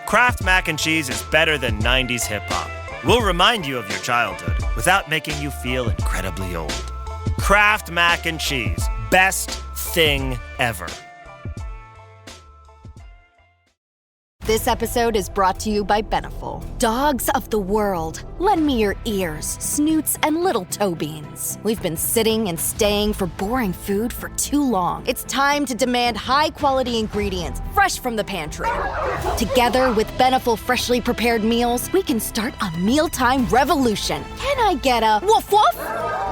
Kraft Mac and Cheese is better than 90s hip-hop. We'll remind you of your childhood without making you feel incredibly old. Kraft Mac and Cheese. Best thing ever. This episode is brought to you by Beneful. Dogs of the world, lend me your ears, snoots, and little toe beans. We've been sitting and staying for boring food for too long. It's time to demand high-quality ingredients, fresh from the pantry. Together with Beneful freshly prepared meals, we can start a mealtime revolution. Can I get a woof woof?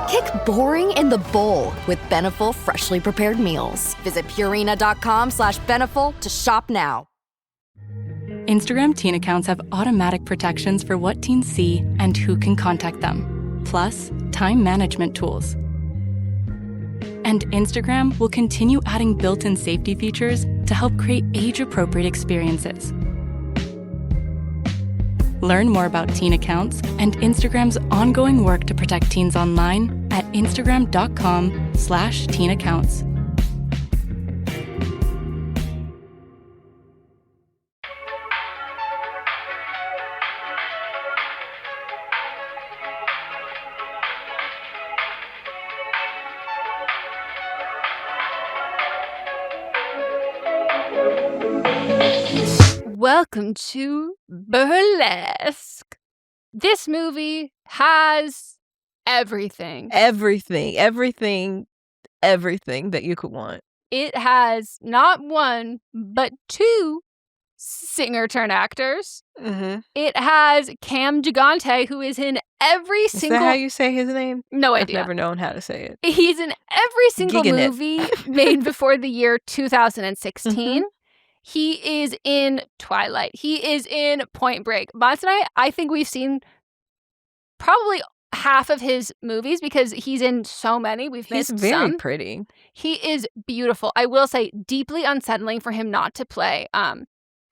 Kick boring in the bowl with Beneful freshly prepared meals. Visit Purina.com/Beneful to shop now. Instagram teen accounts have automatic protections for what teens see and who can contact them, plus time management tools. And Instagram will continue adding built-in safety features to help create age-appropriate experiences. Learn more about teen accounts and Instagram's ongoing work to protect teens online at instagram.com/teen accounts. Welcome to Burlesque. This movie has everything. Everything that you could want. It has not one, but two singer-turned-actors. Mm-hmm. It has Cam Gigante, who is in every single... Is that how you say his name? No idea. I've never known how to say it. He's in every single Giganet. movie made before the year 2016. Mm-hmm. He is in Twilight. He is in Point Break. Boss and I think we've seen probably half of his movies because he's in so many. We've missed some. He's very pretty. He is beautiful. I will say deeply unsettling for him not to play a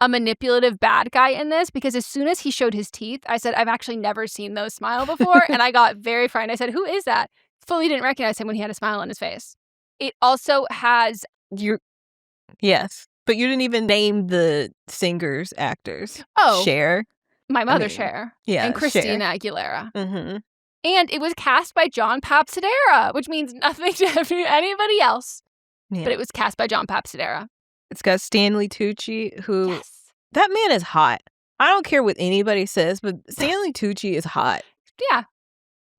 manipulative bad guy in this, because as soon as he showed his teeth, I said, I've actually never seen those smile before. And I got very frightened. I said, who is that? Fully didn't recognize him when he had a smile on his face. It also has... Yes. But you didn't even name the singers, actors. Oh. Cher. My mother, Cher. Yeah, and Christina Aguilera. Mm-hmm. And it was cast by John Papsidera, which means nothing to anybody else. Yeah. But it was cast by John Papsidera. It's got Stanley Tucci, who... Yes. That man is hot. I don't care what anybody says, but Stanley Tucci is hot. Yeah.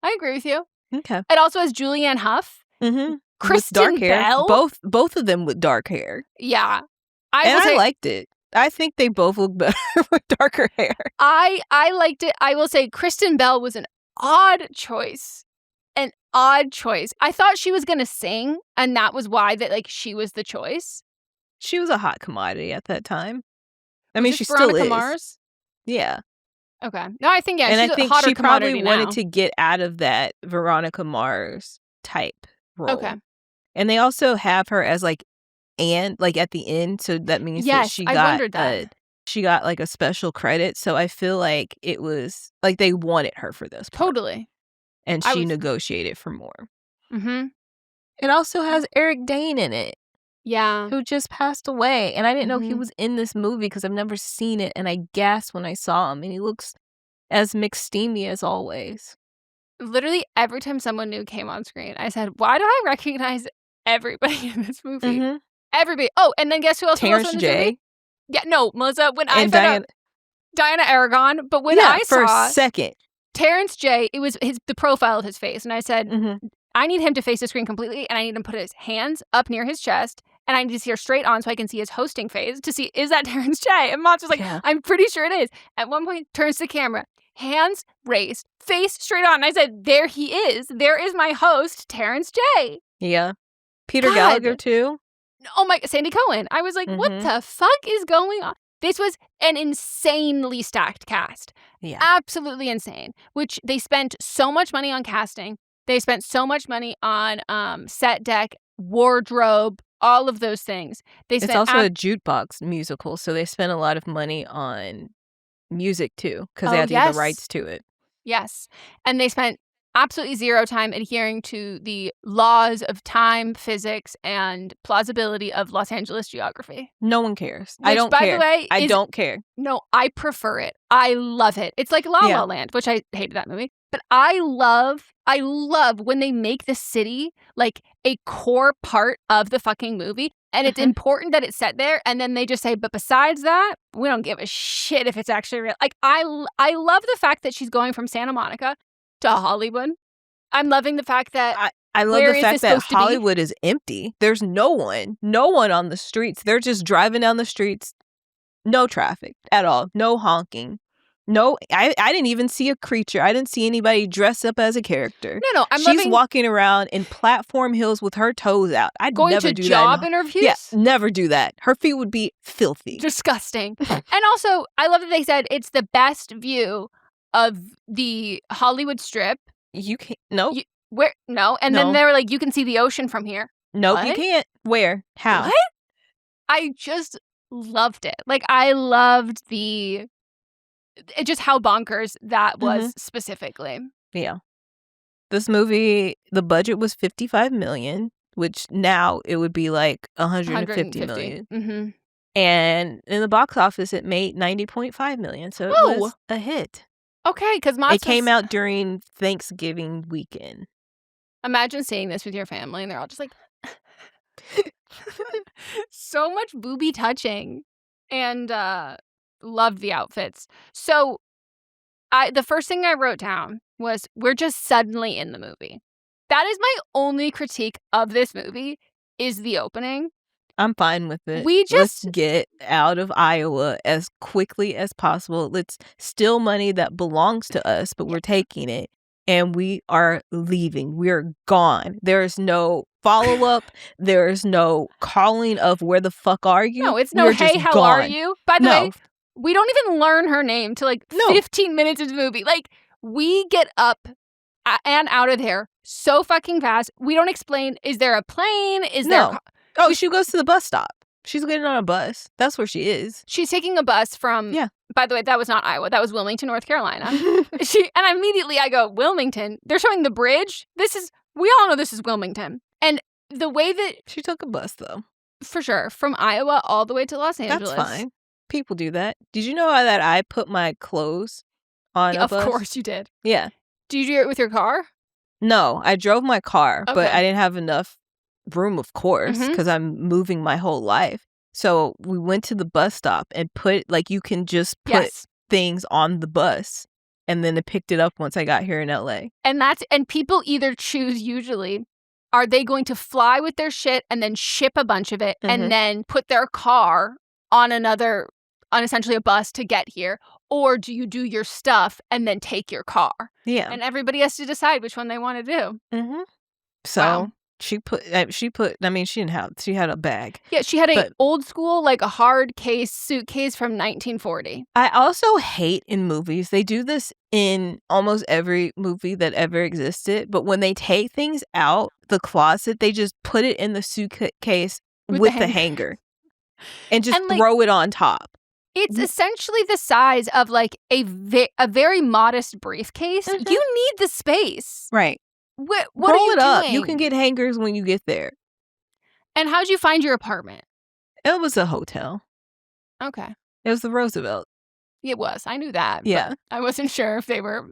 I agree with you. Okay. It also has Julianne Hough. Mm-hmm. Kristen with dark hair. Bell. Both of them with dark hair. Yeah. I liked it. I think they both look better with darker hair. I liked it. I will say Kristen Bell was an odd choice. An odd choice. I thought she was going to sing, and that was why she was the choice. She was a hot commodity at that time. I mean, she Veronica still is. Mars? Yeah. Okay. No, I think, and she's I think a hotter she probably now. wanted to get out of that Veronica Mars type role. Okay. And they also have her as and at the end, so that means that she got I wondered that. She got a special credit, so I feel like it was they wanted her for this part. Totally. And she negotiated for more. Mm-hmm. It also has Eric Dane in it. Yeah. Who just passed away. And I didn't know he was in this movie because I've never seen it, and I gasped when I saw him, and he looks as McSteamy as always. Literally every time someone new came on screen, I said, why do I recognize everybody in this movie? Mm-hmm. Everybody. Oh, and then guess who else Terrence was in this J. movie? Yeah, no, Melissa, when I and found out Diana Aragon, but when I for saw a second. Terrence J, it was the profile of his face, and I said, I need him to face the screen completely, and I need him to put his hands up near his chest, and I need to see her straight on so I can see his hosting face to see, is that Terrence J? And Mott's was like, I'm pretty sure it is. At one point, turns to camera, hands raised, face straight on. And I said, there he is. There is my host, Terrence J. Yeah. Peter Gallagher, too. Oh my, Sandy Cohen. I was like, what the fuck is going on? This was an insanely stacked cast. Yeah. Absolutely insane. Which they spent so much money on casting. They spent so much money on set deck, wardrobe, all of those things. It's also a jukebox musical, so they spent a lot of money on music, too, because they had to get the rights to it. Yes. And they spent absolutely zero time adhering to the laws of time, physics, and plausibility of Los Angeles geography. No one cares. Which, I don't by care. the way, I don't care. No, I prefer it. I love it. It's like La La Land, which I hated that movie. But I love when they make the city like a core part of the fucking movie. And it's important that it's set there. And then they just say, but besides that, we don't give a shit if it's actually real. Like, I love the fact that she's going from Santa Monica to Hollywood. I'm loving the fact that I love the fact that Hollywood is empty. There's no one on the streets. They're just driving down the streets. No traffic at all. No honking. No, I didn't even see a creature. I didn't see anybody dressed up as a character. No, She's walking around in platform heels with her toes out. I'd going never to do job that. Interviews? Yeah, never do that. Her feet would be filthy. Disgusting. And also, I love that they said it's the best view of the Hollywood Strip. You can't. Nope. Then they were like, you can see the ocean from here. Nope, what? You can't. Where? How? What? I just loved it. Like, I loved just how bonkers that was specifically. Yeah. This movie, the budget was $55 million, which now it would be like $150 million. Mm-hmm. And in the box office, it made $90.5 million. So it was a hit. Okay, because it came out during Thanksgiving weekend. Imagine seeing this with your family, and they're all just like, so much booby touching, and loved the outfits. So, the first thing I wrote down was, we're just suddenly in the movie. That is my only critique of this movie, is the opening. I'm fine with it. Let's get out of Iowa as quickly as possible. Let's steal money that belongs to us, but we're taking it. And we are leaving. We're gone. There's no follow-up. There's no calling of where the fuck are you? No, it's no, hey, how gone. are you? By the way, we don't even learn her name till like 15 minutes into the movie. Like, we get up and out of there so fucking fast. We don't explain, is there a plane? Is there... Oh, she goes to the bus stop. She's getting on a bus. That's where she is. She's taking a bus from... Yeah. By the way, that was not Iowa. That was Wilmington, North Carolina. And immediately I go, Wilmington? They're showing the bridge? We all know this is Wilmington. And the way that... She took a bus, though. For sure. From Iowa all the way to Los Angeles. That's fine. People do that. Did you know that I put my clothes on a bus? Of course you did. Yeah. Did you do it with your car? No, I drove my car, but I didn't have enough room, of course, because I'm moving my whole life. So we went to the bus stop and put, like, you can just put things on the bus, and then it picked it up once I got here in LA. And people either choose, usually, are they going to fly with their shit and then ship a bunch of it and then put their car on essentially a bus to get here, or do you do your stuff and then take your car? Yeah. And everybody has to decide which one they want to do. Mm-hmm. So she had a bag. Yeah, she had a old school, like a hard case suitcase from 1940. I also hate in movies, they do this in almost every movie that ever existed, but when they take things out the closet, they just put it in the suitcase with the hanger. And just throw it on top. It's essentially the size of like a very modest briefcase. You need the space. Right. What Roll are you it up. doing? You can get hangers when you get there. And how'd you find your apartment? It was a hotel. Okay. It was the Roosevelt. It was. I knew that. Yeah. But I wasn't sure if they were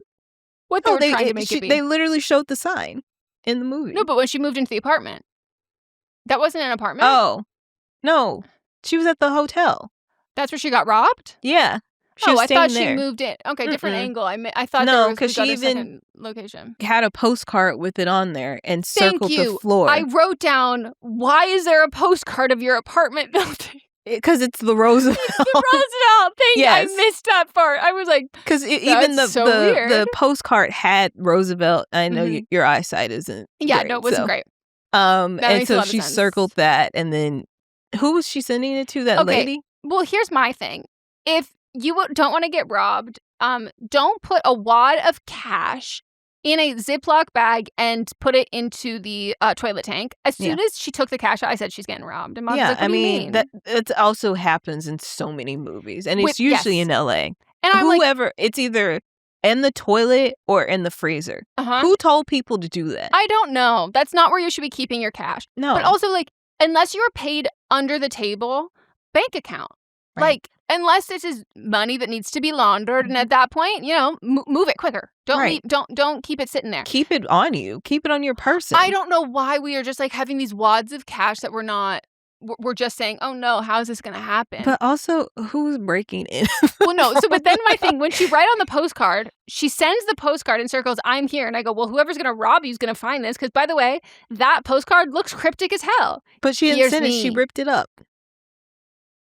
trying to make it be. They literally showed the sign in the movie. No, but when she moved into the apartment, that wasn't an apartment? Oh. No. She was at the hotel. That's where she got robbed? Yeah. I thought she moved in. Okay, different angle. I thought there was because she even location. Had a postcard with it on there and circled the floor. I wrote down, why is there a postcard of your apartment building? Because it's the Roosevelt. It's the Roosevelt. Thank you. I missed that part. I was like, because even the postcard had Roosevelt. I know your eyesight isn't. Yeah, great, no, it wasn't great. And so she circled that, and then who was she sending it to? That lady? Well, here's my thing. If you don't want to get robbed, don't put a wad of cash in a Ziploc bag and put it into the toilet tank. As soon as she took the cash out, I said she's getting robbed. And Mom's like, what do you mean? That it also happens in so many movies, and it's usually in LA. And I'm whoever, it's either in the toilet or in the freezer. Who told people to do that? I don't know. That's not where you should be keeping your cash. No. But also, like, unless you're paid under the table, bank account. Right. Like, unless this is money that needs to be laundered, and at that point, you know, move it quicker. Don't keep it sitting there. Keep it on you. Keep it on your person. I don't know why we are just like having these wads of cash that we're just saying, oh no, how is this going to happen? But also, who's breaking in? Well, no. So, but then my thing, when she write on the postcard, she sends the postcard in circles, I'm here. And I go, well, whoever's going to rob you is going to find this. Because, by the way, that postcard looks cryptic as hell. But she didn't send it. She ripped it up.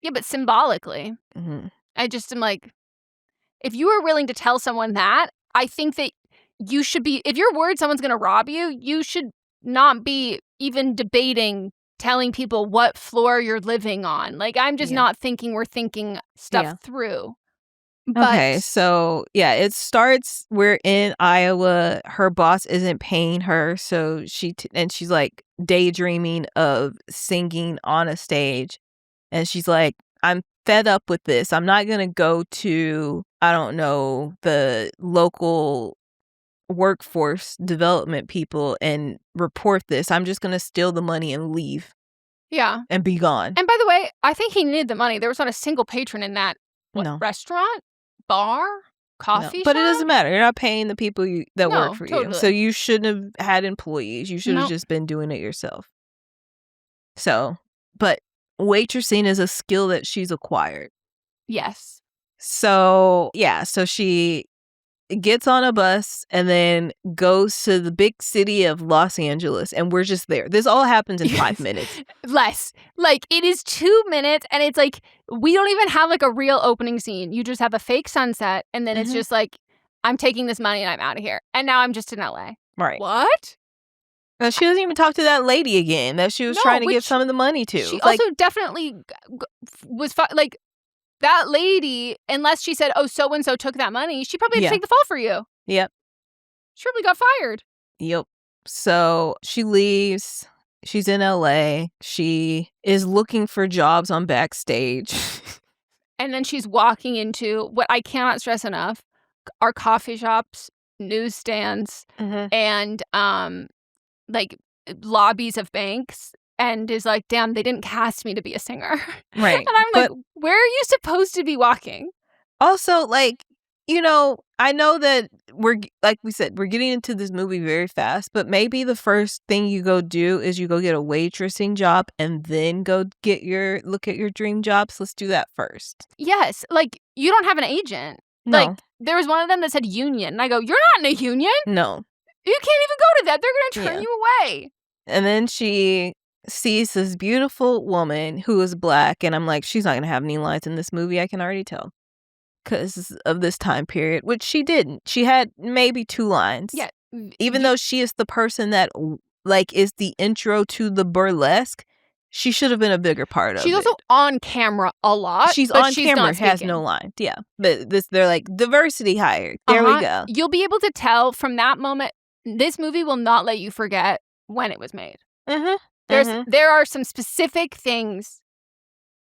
Yeah, but symbolically. I just am like, if you are willing to tell someone that, I think that you should be, if you're worried someone's going to rob you, you should not be even debating telling people what floor you're living on. Like, I'm just not thinking we're thinking stuff through. But, okay, so it starts, we're in Iowa. Her boss isn't paying her, so she's like daydreaming of singing on a stage. And she's like, I'm fed up with this. I'm not going to go to, I don't know, the local workforce development people and report this. I'm just going to steal the money and leave. Yeah. And be gone. And by the way, I think he needed the money. There was not a single patron in that restaurant, bar, coffee shop. But it doesn't matter. You're not paying the people that work for you. So you shouldn't have had employees. You should have just been doing it yourself. So, but waitressing is a skill that she's acquired. Yes. So, so she gets on a bus and then goes to the big city of Los Angeles, and we're just there. This all happens in 5 minutes. Less. Like, it is 2 minutes, and it's like, we don't even have like a real opening scene. You just have a fake sunset, and then it's just like, I'm taking this money and I'm out of here. And now I'm just in LA. Right. What? She doesn't even talk to that lady again that she was trying to give some of the money to. She also definitely was like, that lady, unless she said, oh, so-and-so took that money, she probably had to take the fall for you. Yep. She probably got fired. Yep. So she leaves. She's in LA. She is looking for jobs on Backstage. And then she's walking into what I cannot stress enough are coffee shops, newsstands, and like lobbies of banks. And is like, damn, they didn't cast me to be a singer. Right. And I'm like, where are you supposed to be walking? Also, like, you know, I know that like we said, we're getting into this movie very fast, but maybe the first thing you go do is you go get a waitressing job and then go look at your dream jobs. Let's do that first. Yes. Like, you don't have an agent. No. Like, there was one of them that said union. And I go, you're not in a union. No. You can't even go to that. They're going to turn you away. And then she sees this beautiful woman who is black, and I'm like, she's not gonna have any lines in this movie. I can already tell because of this time period, which she didn't. She had maybe 2 lines. Yeah. Even though she is the person that like is the intro to the burlesque, she should have been a bigger part of it. She's also on camera a lot. She's on camera, has no lines. Yeah, but they're like diversity hired. There we go. You'll be able to tell from that moment. This movie will not let you forget when it was made. There are some specific things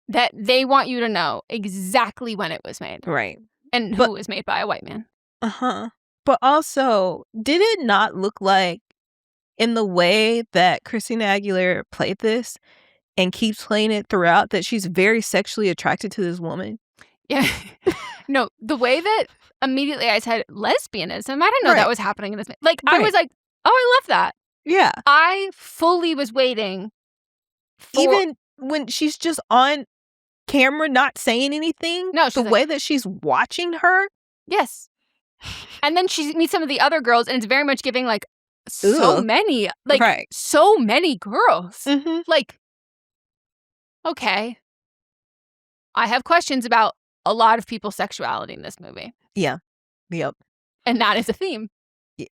that they want you to know exactly when it was made. Right. And who it was made by a white man. But also, did it not look like, in the way that Christina Aguilera played this and keeps playing it throughout, that she's very sexually attracted to this woman? Yeah. No, the way that immediately I said lesbianism, I didn't know that was happening in this. Like, I was like, oh, I love that. Yeah. I fully was waiting for... Even when she's just on camera not saying anything, the way that she's watching her. Yes. And then she meets some of the other girls, and it's very much giving, like, so many, like, so many girls. Like, okay. I have questions about a lot of people's sexuality in this movie. Yeah. Yep. And that is a theme.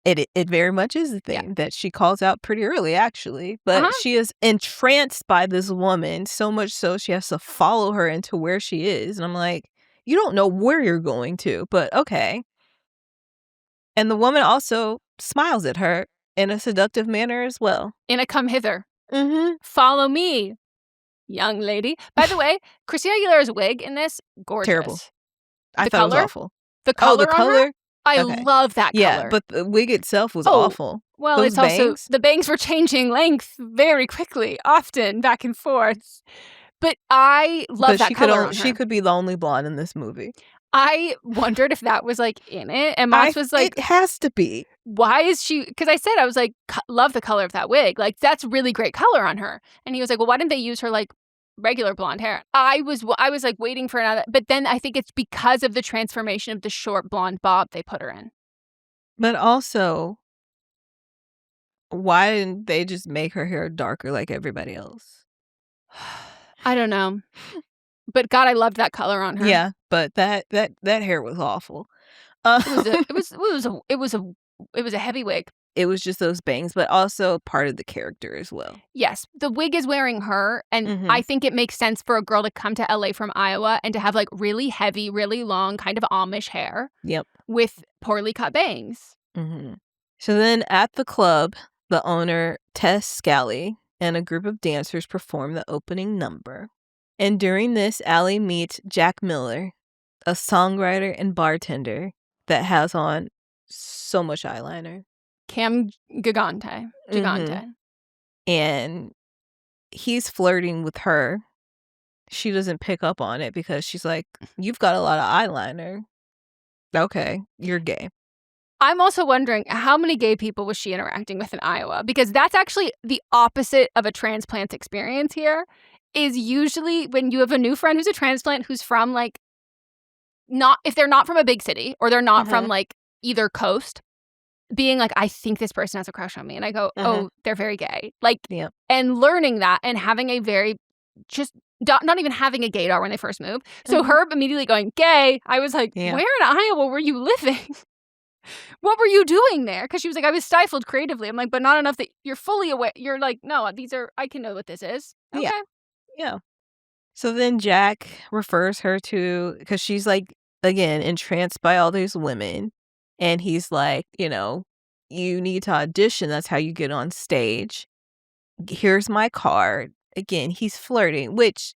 It very much is a thing that she calls out pretty early, actually. But she is entranced by this woman, so much so she has to follow her into where she is. And I'm like, you don't know where you're going to, but okay. And the woman also smiles at her in a seductive manner as well. In a come hither. Follow me, young lady. By the way, Christina Aguilera's wig in this, gorgeous. Terrible. I thought it was awful. The color the color? I love that color. Yeah, but the wig itself was awful. Well, Those it's bangs? also the bangs were changing length very quickly, often back and forth. But I love that color on her. She could be the only blonde in this movie. I wondered if that was like in it, and Moss was like, "It has to be." Why is she? Because I said I was like, love the color of that wig. Like that's really great color on her. And he was like, well, why didn't they use her like regular blonde hair? I was like waiting for another, but then I think it's because of the transformation of the short blonde bob they put her in. But also, why didn't they just make her hair darker like everybody else? I don't know. But God, I loved that color on her. Yeah, but that hair was awful. It was a heavy wig. It was just those bangs, but also part of the character as well. Yes, the wig is wearing her, and I think it makes sense for a girl to come to LA from Iowa and to have like really heavy, really long, kind of Amish hair. Yep. With poorly cut bangs. Mm-hmm. So then at the club, the owner, Tess Scally, and a group of dancers perform the opening number. And during this, Allie meets Jack Miller, a songwriter and bartender that has on so much eyeliner. Cam Gigante. Mm-hmm. And he's flirting with her. She doesn't pick up on it because she's like, you've got a lot of eyeliner. Okay, you're gay. I'm also wondering how many gay people was she interacting with in Iowa? Because that's actually the opposite of a transplant experience here. Is usually when you have a new friend who's a transplant who's from like if they're not from a big city or they're not from like either coast, being like, I think this person has a crush on me. And I go, oh, they're very gay. Like, and learning that and having a very just not even having a gaydar when they first moved. So her immediately going gay, I was like, where in Iowa were you living? What were you doing there? Because she was like, I was stifled creatively. I'm like, but not enough that you're fully aware. You're like, no, I can know what this is. Okay. Yeah. So then Jack refers her to, because she's like, again, entranced by all these women. And he's like, you need to audition. That's how you get on stage. Here's my card. Again, he's flirting, which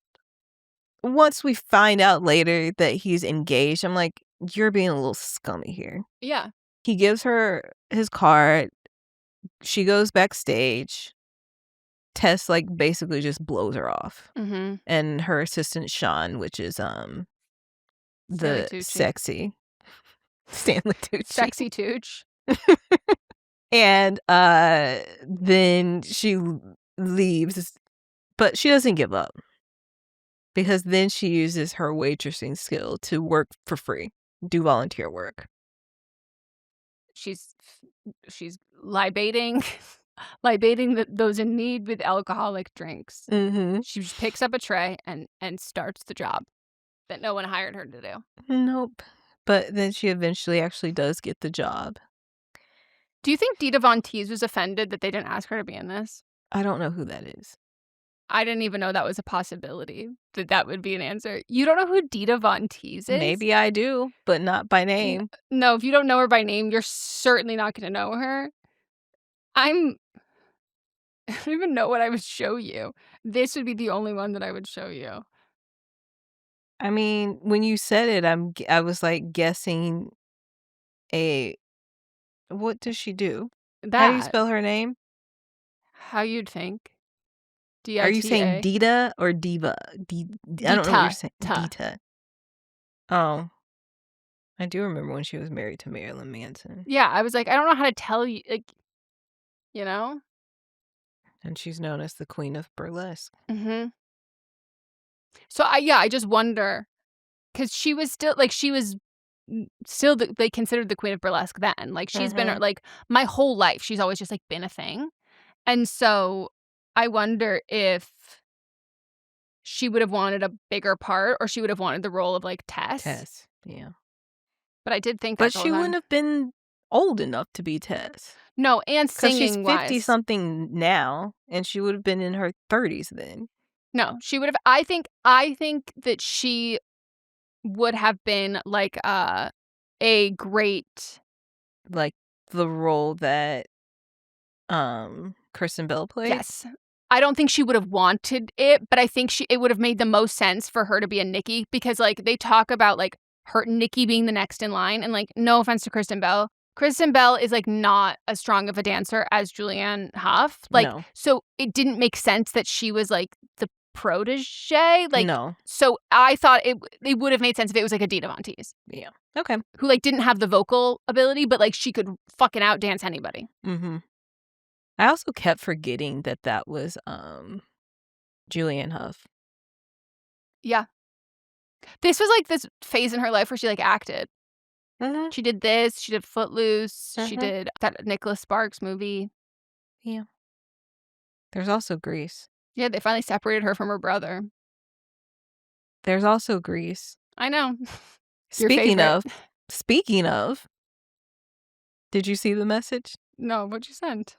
once we find out later that he's engaged, I'm like, you're being a little scummy here. Yeah. He gives her his card. She goes backstage. Tess like basically just blows her off. And her assistant Sean, which is the sexy Stanley Tucci. Sexy Tooch. And then she leaves, but she doesn't give up. Because then she uses her waitressing skill to work for free, do volunteer work. She's libating those in need with alcoholic drinks. She just picks up a tray and starts the job that no one hired her to do. Nope. But then she eventually actually does get the job. Do you think Dita Von Teese was offended that they didn't ask her to be in this? I don't know who that is. I didn't even know that was a possibility, that would be an answer. You don't know who Dita Von Teese is? Maybe I do, but not by name. No, if you don't know her by name, you're certainly not going to know her. I don't even know what I would show you. This would be the only one that I would show you. I mean, when you said it, I was like guessing what does she do? How do you spell her name? How you'd think. D-I-T-A. Are you saying Dita or Diva? I don't know what you're saying. Dita. Oh. I do remember when she was married to Marilyn Manson. Yeah, I was like, I don't know how to tell you, like, And she's known as the Queen of Burlesque. So, I just wonder, because she was still, they considered the Queen of Burlesque then. Like, she's been, like, my whole life, she's always just, like, been a thing. And so I wonder if she would have wanted a bigger part or she would have wanted the role of, like, Tess. Tess, yeah. But I did think that. But she wouldn't have been old enough to be Tess. No, and singing because she's 50-something now, and she would have been in her 30s then. No, she would have. I think that she would have been like a great, like the role that Kristen Bell played. Yes, I don't think she would have wanted it, but I think it would have made the most sense for her to be a Nikki because like they talk about like her Nikki being the next in line. And like, no offense to Kristen Bell. Kristen Bell is like not as strong of a dancer as Julianne Hough. Like, No. So it didn't make sense that she was like the protege. Like, no. So I thought it would have made sense if it was like Adina Von Teese. Yeah. Okay. Who like didn't have the vocal ability, but like she could fucking outdance anybody. Mm-hmm. I also kept forgetting that was Julianne Hough. Yeah. This was like this phase in her life where she like acted. Mm-hmm. She did this. She did Footloose. She Mm-hmm. did that Nicholas Sparks movie. Yeah. There's also Grease. Yeah, they finally separated her from her brother. There's also Grease. I know. Speaking of, did you see the message? No, what'd you send?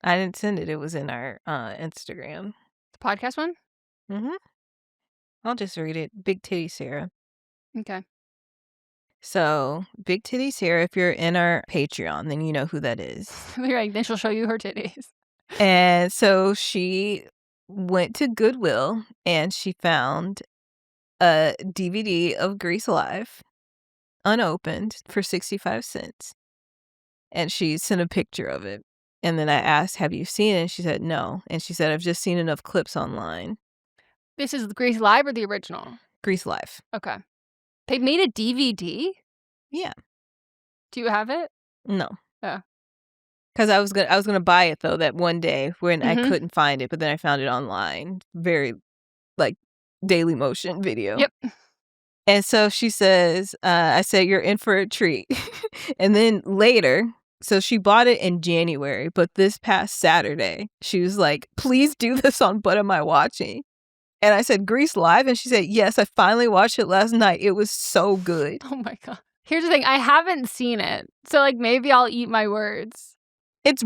I didn't send it. It was in our Instagram. The podcast one? Mm-hmm. I'll just read it. Big Titty Sarah. Okay. So, Big Titty Sarah, if you're in our Patreon, then you know who that is. You're like, then she'll show you her titties. And so she went to Goodwill and she found a DVD of Grease Live, unopened, for 65 cents. And she sent a picture of it. And then I asked, have you seen it? And she said, no. And she said, I've just seen enough clips online. This is Grease Live or the original? Grease Live. Okay. They made a DVD? Yeah. Do you have it? No. Oh. Because I was gonna buy it though that one day when I couldn't find it, but then I found it online. Very like Daily Motion video. Yep. And so she says, I said, you're in for a treat. And then later, so she bought it in January, but this past Saturday, she was like, please do this on What Am I Watching? And I said, Grease Live? And she said, yes, I finally watched it last night. It was so good. Oh my God. Here's the thing. I haven't seen it. So like maybe I'll eat my words. It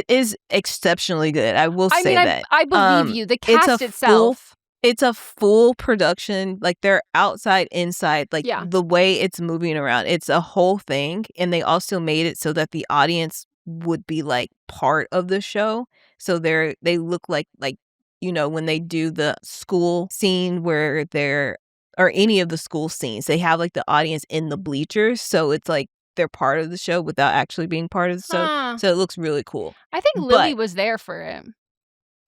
is exceptionally good. I will say that. I believe you. The cast itself. It's a full production. Like they're outside, inside, like the way it's moving around. It's a whole thing. And they also made it so that the audience would be like part of the show. So they look like, you know, when they do the school scene where or any of the school scenes, they have like the audience in the bleachers. So it's like they're part of the show without actually being part of the show. So it looks really cool. I think Lily was there for it.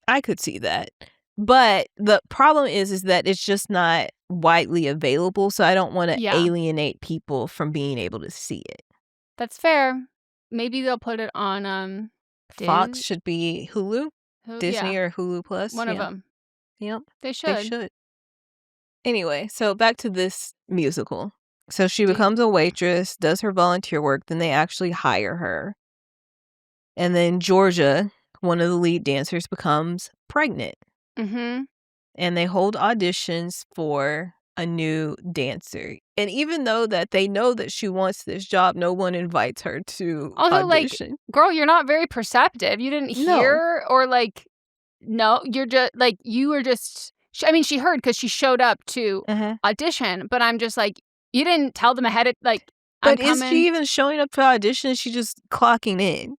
I could see that. But the problem is that it's just not widely available. So I don't want to alienate people from being able to see it. That's fair. Maybe they'll put it on Fox should be Hulu. Disney or Hulu Plus. One of them. Yep. They should. They should. Anyway, so back to this musical. So she becomes a waitress, does her volunteer work, then they actually hire her. And then Georgia, one of the lead dancers, becomes pregnant. Mm-hmm. And they hold auditions for a new dancer. And even though that they know that she wants this job, no one invites her to audition. Like, girl, you're not very perceptive. You didn't hear or like, no, you're just like, you were just, I mean, she heard because she showed up to audition, but I'm just like, you didn't tell them ahead of like, but is she even showing up for audition? She's just clocking in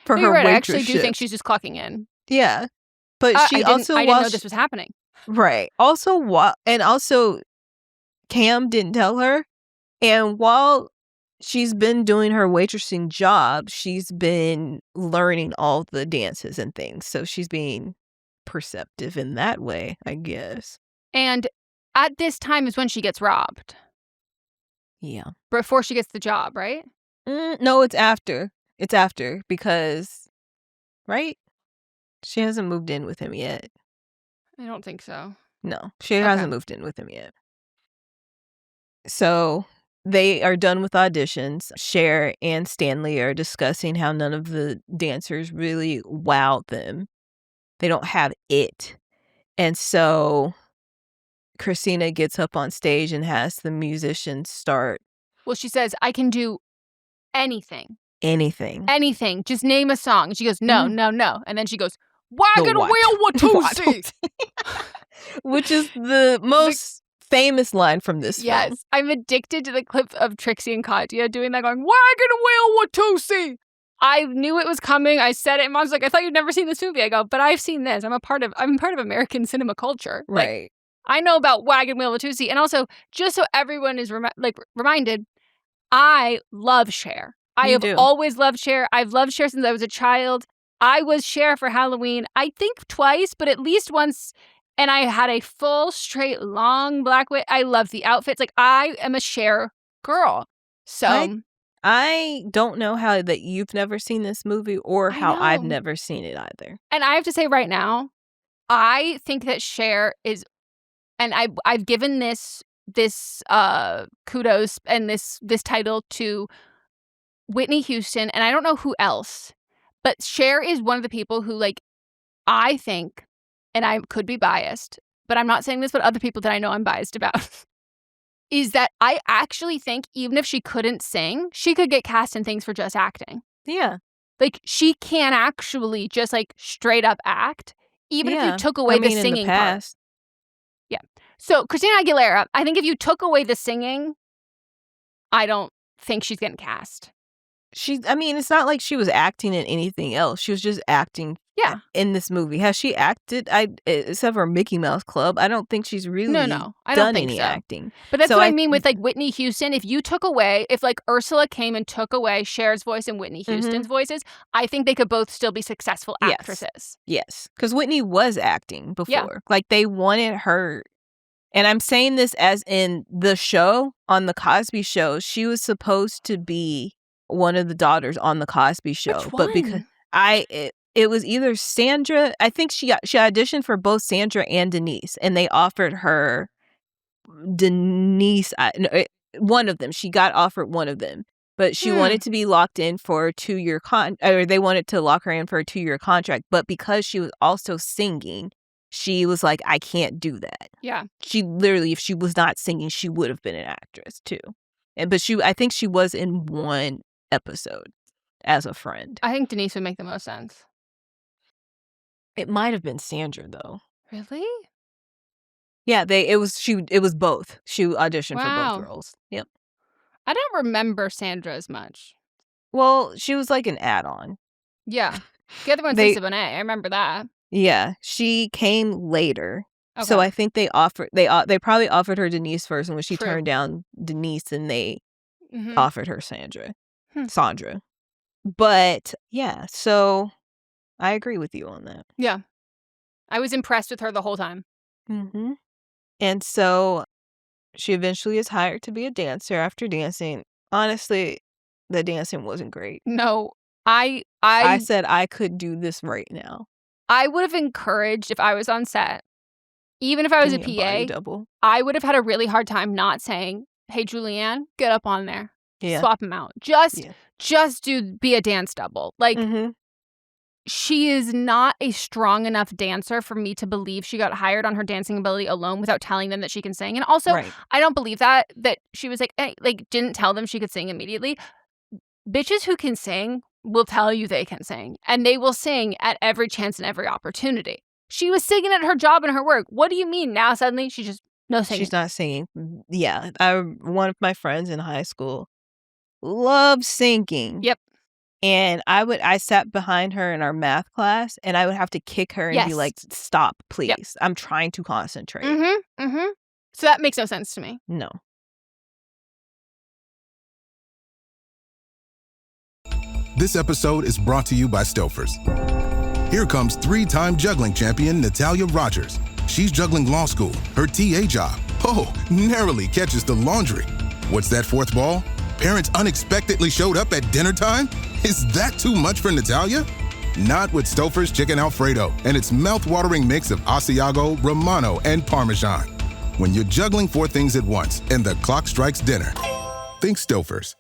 for her waitress I actually do shift. think she's just clocking in. Yeah. But she I didn't know this was happening. Right. Also, Cam didn't tell her. And while she's been doing her waitressing job, she's been learning all the dances and things. So she's being perceptive in that way, I guess. And at this time is when she gets robbed. Yeah. Before she gets the job, right? No, it's after. It's after because, right? She hasn't moved in with him yet. I don't think so. No, she hasn't moved in with him yet. So they are done with auditions. Cher and Stanley are discussing how none of the dancers really wowed them. They don't have it. And so Christina gets up on stage and has the musicians start. Well, she says, I can do anything. Anything. Just name a song. And she goes, no. And then she goes, Wagon Wheel Watusi. Which is the most famous line from this film. Yes. I'm addicted to the clip of Trixie and Katya doing that going, Wagon Wheel Watusi. I knew it was coming. I said it. And Mom's like, I thought you'd never seen this movie. I go, but I've seen this. I'm part of American cinema culture. Right. I know about Wagon Wheel Watusi. And also, just so everyone is reminded, I love Cher. I have always loved Cher. I've loved Cher since I was a child. I was Cher for Halloween, I think twice, but at least once. And I had a full, straight, long black wig. I love the outfits. Like, I am a Cher girl. So I don't know how that you've never seen this movie or how I've never seen it either. And I have to say right now, I think that Cher is, and I've given this kudos and this title to Whitney Houston, and I don't know who else, but Cher is one of the people who, like, I think, and I could be biased, but I'm not saying this, but other people that I know I'm biased about, is that I actually think even if she couldn't sing, she could get cast in things for just acting. Yeah. Like, she can actually just, like, straight up act, even if you took away the singing part. Yeah. So, Christina Aguilera, I think if you took away the singing, I don't think she's getting cast. It's not like she was acting in anything else. She was just acting in this movie. Has she acted, except for Mickey Mouse Club? I don't think she's really done any acting. But that's what I mean with, like, Whitney Houston. If you took away, if, like, Ursula came and took away Cher's voice and Whitney Houston's voices, I think they could both still be successful actresses. Yes. Because Whitney was acting before. Yeah. Like, they wanted her. And I'm saying this as in the show, on The Cosby Show, she was supposed to be one of the daughters on The Cosby Show. Which one? But because it was either Sandra, I think she auditioned for both Sandra and Denise, and they offered her Denise, one of them. She got offered one of them, but she wanted to be locked in for a 2-year or they wanted to lock her in for a 2-year contract. But because she was also singing, she was like, I can't do that. Yeah. She literally, if she was not singing, she would have been an actress too. But I think she was in one episode as a friend. I think Denise would make the most sense. It might have been Sandra though. Really? Yeah, it was both. She auditioned for both roles. Yep. I don't remember Sandra as much. Well, she was like an add-on. Yeah. The other one's Lisa Bonet. I remember that. Yeah, she came later. Okay. So I think they probably offered her Denise first, and when she turned down Denise, and they offered her Sandra. But yeah, so I agree with you on that. Yeah, I was impressed with her the whole time. Mm-hmm. And so she eventually is hired to be a dancer after dancing. Honestly, the dancing wasn't great. No, I said I could do this right now. I would have encouraged, if I was on set, even if I was a PA, I would have had a really hard time not saying, hey, Julianne, get up on there. Yeah. Swap them out. Just be a dance double. Like, she is not a strong enough dancer for me to believe she got hired on her dancing ability alone without telling them that she can sing. And also, I don't believe that she was didn't tell them she could sing immediately. Bitches who can sing will tell you they can sing, and they will sing at every chance and every opportunity. She was singing at her job and her work. What do you mean now suddenly she's just no singing? She's not singing. Yeah. One of my friends in high school loved singing. Yep. And I sat behind her in our math class, and I would have to kick her and be like, stop, please. Yep. I'm trying to concentrate. So that makes no sense to me. No. This episode is brought to you by Stouffer's. Here comes 3-time juggling champion Natalia Rogers. She's juggling law school, her TA job. Oh, narrowly catches the laundry. What's that fourth ball? Parents unexpectedly showed up at dinner time? Is that too much for Natalia? Not with Stouffer's Chicken Alfredo and its mouth-watering mix of Asiago, Romano, and Parmesan. When you're juggling 4 things at once and the clock strikes dinner, think Stouffer's.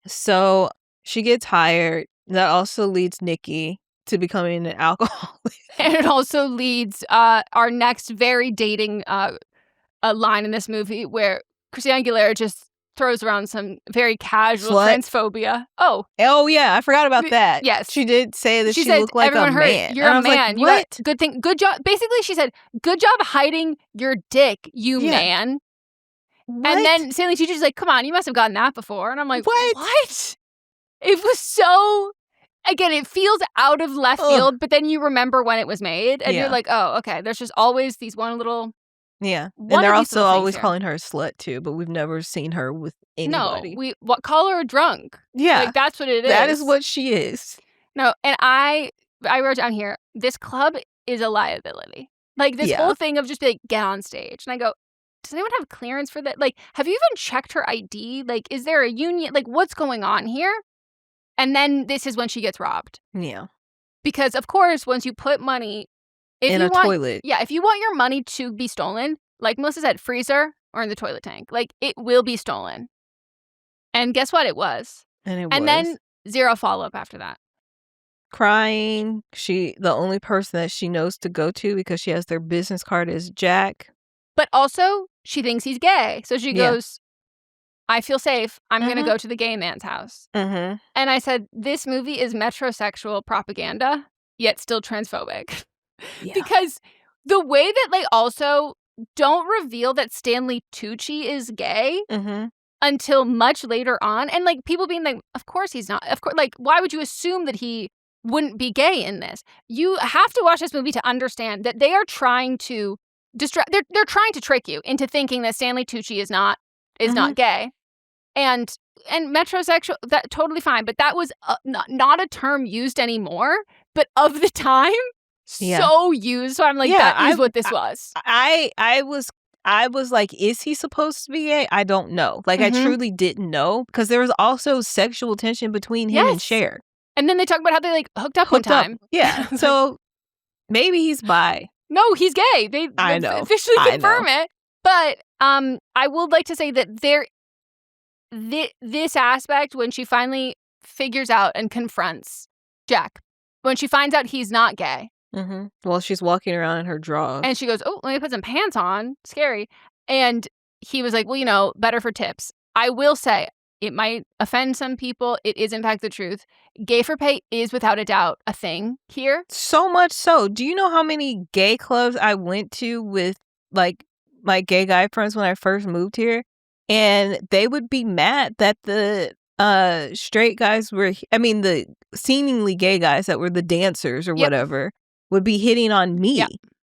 So she gets hired. That also leads Nikki to becoming an alcoholic. And it also leads our next very dating line in this movie where Christina Aguilera just throws around some very casual transphobia. Oh, yeah. I forgot about that. Yes. She did say that she looked like a man. You're a man. Like, good thing. Good job. Basically, she said, good job hiding your dick, you man. What? And then Stanley Tucci's like, come on, you must have gotten that before. And I'm like, what? It was so... again, it feels out of left field, but then you remember when it was made, and you're like, oh, okay, there's just always these one little... Yeah. And they're also always calling her a slut, too, but we've never seen her with anybody. No, call her a drunk. Yeah. Like, that's what it is. That is what she is. No, and I wrote down here, this club is a liability. Like, this whole thing of just be like, get on stage. And I go, does anyone have clearance for that? Like, have you even checked her ID? Like, is there a union? Like, what's going on here? And then this is when she gets robbed. Yeah. Because, of course, once you put money... in a toilet. Yeah, if you want your money to be stolen, like Melissa said, freezer or in the toilet tank, like, it will be stolen. And guess what? It was. And then zero follow-up after that. Crying. The only person that she knows to go to because she has their business card is Jack. But also, she thinks he's gay. So she goes, I feel safe. I'm going to go to the gay man's house. And I said, this movie is metrosexual propaganda, yet still transphobic. Yeah. Because the way that they also don't reveal that Stanley Tucci is gay until much later on. And, like, people being like, of course he's not. Of course, like, why would you assume that he wouldn't be gay in this? You have to watch this movie to understand that they are trying to they're trying to trick you into thinking that Stanley Tucci is not gay. And metrosexual, that totally fine. But that was not a term used anymore. But of the time, so used. So I'm like, that is what this was. I was like, is he supposed to be gay? I don't know. Like, I truly didn't know. Because there was also sexual tension between him and Cher. And then they talk about how they, like, hooked up one time. Yeah. So maybe he's bi. No, he's gay. They officially confirm it. But I would like to say that this aspect, when she finally figures out and confronts Jack, when she finds out he's not gay. Well, she's walking around in her drawers. And she goes, oh, let me put some pants on. Scary. And he was like, well, better for tips. I will say, it might offend some people. It is, in fact, the truth. Gay for pay is, without a doubt, a thing here. So much so. Do you know how many gay clubs I went to with, like, my gay guy friends when I first moved here? And they would be mad that the straight guys the seemingly gay guys that were the dancers or whatever would be hitting on me.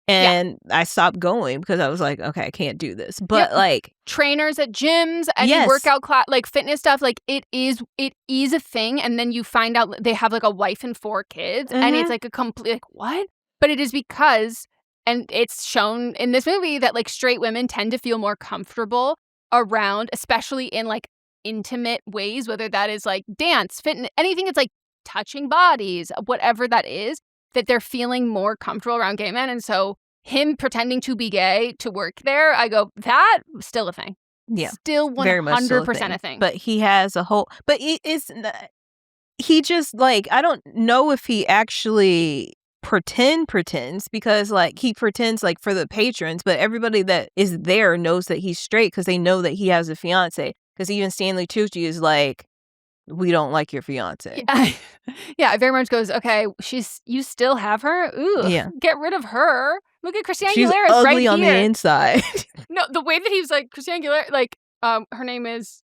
And I stopped going because I was like, okay, I can't do this. But like trainers at gyms and workout class, like fitness stuff, like it is a thing. And then you find out they have like a wife and 4 kids, and it's like a complete like what? But it is because, and it's shown in this movie that like straight women tend to feel more comfortable around, especially in like intimate ways, whether that is like dance, fitness, anything that's like touching bodies, whatever that is. That they're feeling more comfortable around gay men. And so him pretending to be gay to work there, I go, that still a thing. Yeah. Still 100% a thing. But he has a whole, but he just like, I don't know if he actually pretends because like he pretends like for the patrons, but everybody that is there knows that he's straight because they know that he has a fiance. Because even Stanley Tucci is like, we don't like your fiance. Yeah, it very much goes, okay, you still have her? Ooh, get rid of her. Look at Christina Aguilera. She's ugly right on here. the inside. No, the way that he was like, Christina Aguilera, like, her name is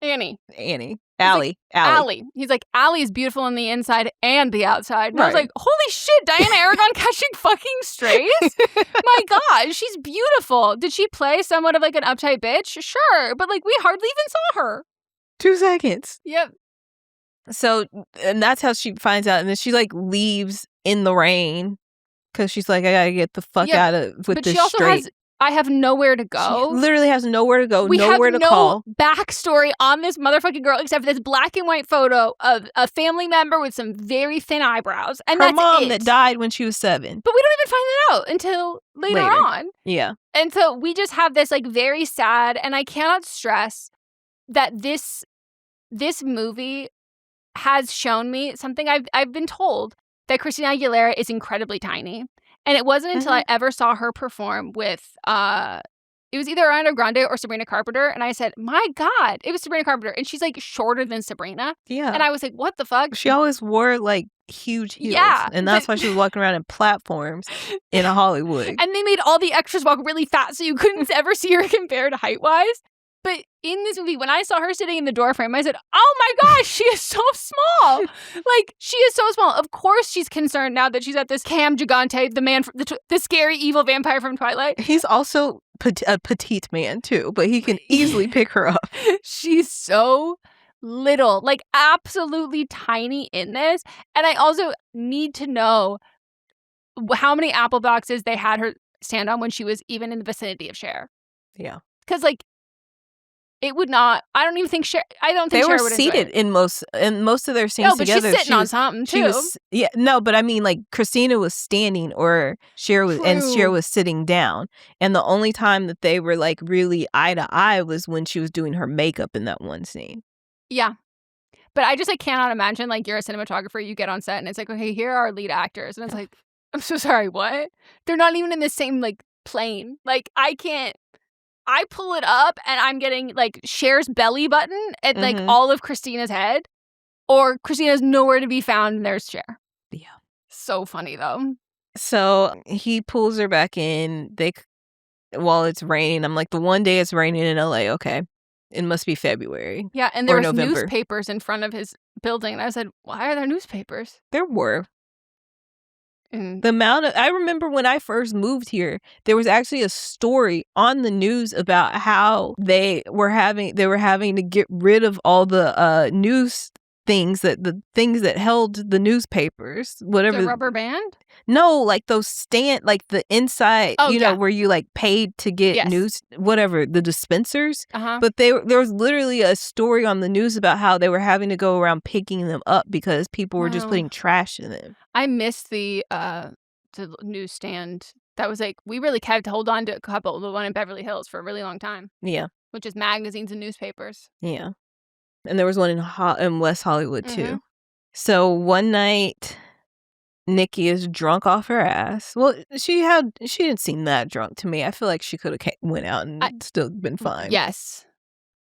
Allie. Allie. He's like, Allie is beautiful on the inside and the outside. And I was like, holy shit, Diana Aragon catching fucking strays? My God, she's beautiful. Did she play somewhat of like an uptight bitch? Sure, but like we hardly even saw her. 2 seconds. Yep. So, and that's how she finds out. And then she like leaves in the rain because she's like, I gotta get the fuck out of with but this she also straight. I have nowhere to go. She literally has nowhere to go, nowhere to We call. have no backstory on this motherfucking girl except for this black and white photo of a family member with some very thin eyebrows. And her that's mom that died when she was 7. But we don't even find that out until later on. Yeah. And so we just have this like very sad, and I cannot stress that this movie has shown me something I've been told, that Christina Aguilera is incredibly tiny. And it wasn't until I ever saw her perform with, it was either Ariana Grande or Sabrina Carpenter. And I said, my God, it was Sabrina Carpenter. And she's like shorter than Sabrina. Yeah. And I was like, what the fuck? She always wore like huge heels. Yeah. And that's why she was walking around in platforms in a Hollywood. And they made all the extras walk really fast so you couldn't ever see her compared height-wise. But in this movie, when I saw her sitting in the doorframe, I said, oh my gosh, she is so small. Like, she is so small. Of course she's concerned now that she's at this Cam Gigante, the man, the scary evil vampire from Twilight. He's also a petite man too, but he can easily pick her up. She's so little, like absolutely tiny in this. And I also need to know how many apple boxes they had her stand on when she was even in the vicinity of Cher. Yeah. Because, like, it would not. I don't even think Cher. I don't think they Cher were would seated in most of their scenes together. No, but she's sitting on something too. But I mean, like, Christina was standing, or Cher was, and Cher was sitting down. And the only time that they were like really eye to eye was when she was doing her makeup in that one scene. Yeah, but I just cannot imagine, like, you're a cinematographer, you get on set and it's like, okay, here are our lead actors, and it's like, I'm so sorry, what? They're not even in the same like plane. Like, I can't. I pull it up and I'm getting like Cher's belly button and like all of Christina's head, or Christina's nowhere to be found and there's Cher. Yeah. So funny though. So he pulls her back in. While it's raining, I'm like, the one day it's raining in LA, okay. It must be February. Yeah, and there was November. newspapers in front of his building, and I said, why are there newspapers? There were. The amount of, I remember when I first moved here, there was actually a story on the news about how they were having to get rid of all the news things that held the newspapers, whatever. The rubber band? No, like those like the inside, know, where you like paid to get news, whatever, the dispensers. But there was literally a story on the news about how they were having to go around picking them up because people were just putting trash in them. I missed the newsstand. That was like, we really had to hold on to a couple, the one in Beverly Hills, for a really long time. Yeah. Which is magazines and newspapers. Yeah. And there was one in West Hollywood too. So one night, Nikki is drunk off her ass. Well, she didn't seem that drunk to me. I feel like she could have went out and still been fine. Yes.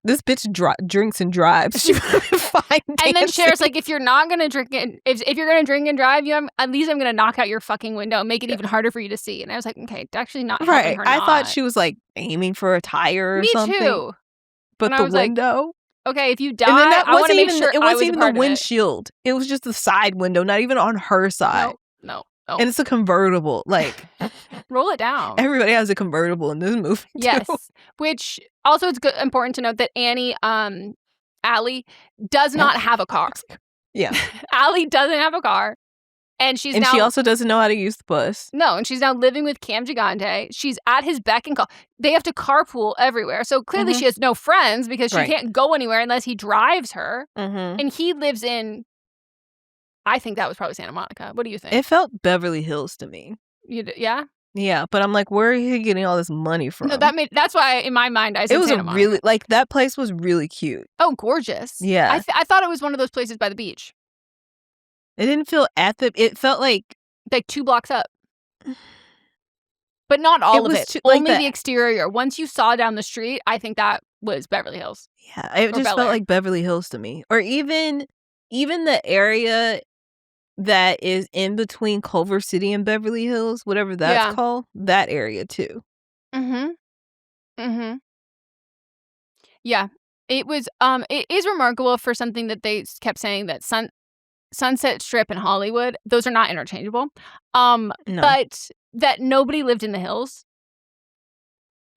This bitch drinks and drives. She would have been fine. And then Cher's like, if you're not gonna drink it, if you're gonna drink and drive, at least I'm gonna knock out your fucking window and make it even harder for you to see. And I was like, okay, it's actually not helping her. I thought she was like aiming for a tire or something. Me too. But the window. Like, okay, if you die, I want to make sure it wasn't even the windshield. It was just the side window, not even on her side. No. And it's a convertible. Like, roll it down. Everybody has a convertible in this movie too. Yes, which also it's important to note that Annie, Allie, does not have a car. Yeah, Allie doesn't have a car, and she also doesn't know how to use the bus. No, and she's now living with Cam Gigante. She's at his beck and call. They have to carpool everywhere, so clearly she has no friends because she can't go anywhere unless he drives her. And he lives in. I think that was probably Santa Monica. What do you think? It felt Beverly Hills to me. Yeah? Yeah, but I'm like, where are you getting all this money from? No, that's why in my mind I said Santa Monica. Really, like, that place was really cute. Oh, gorgeous. Yeah. I thought it was one of those places by the beach. It didn't feel it felt like 2 blocks up. But not all of it. Only the exterior. Once you saw down the street, I think that was Beverly Hills. Yeah, it just felt like Beverly Hills to me. Or even the area that is in between Culver City and Beverly Hills, whatever that's called, that area too. Yeah. It was it is remarkable for something that they kept saying that Sunset Strip and Hollywood, those are not interchangeable. No. But that nobody lived in the hills.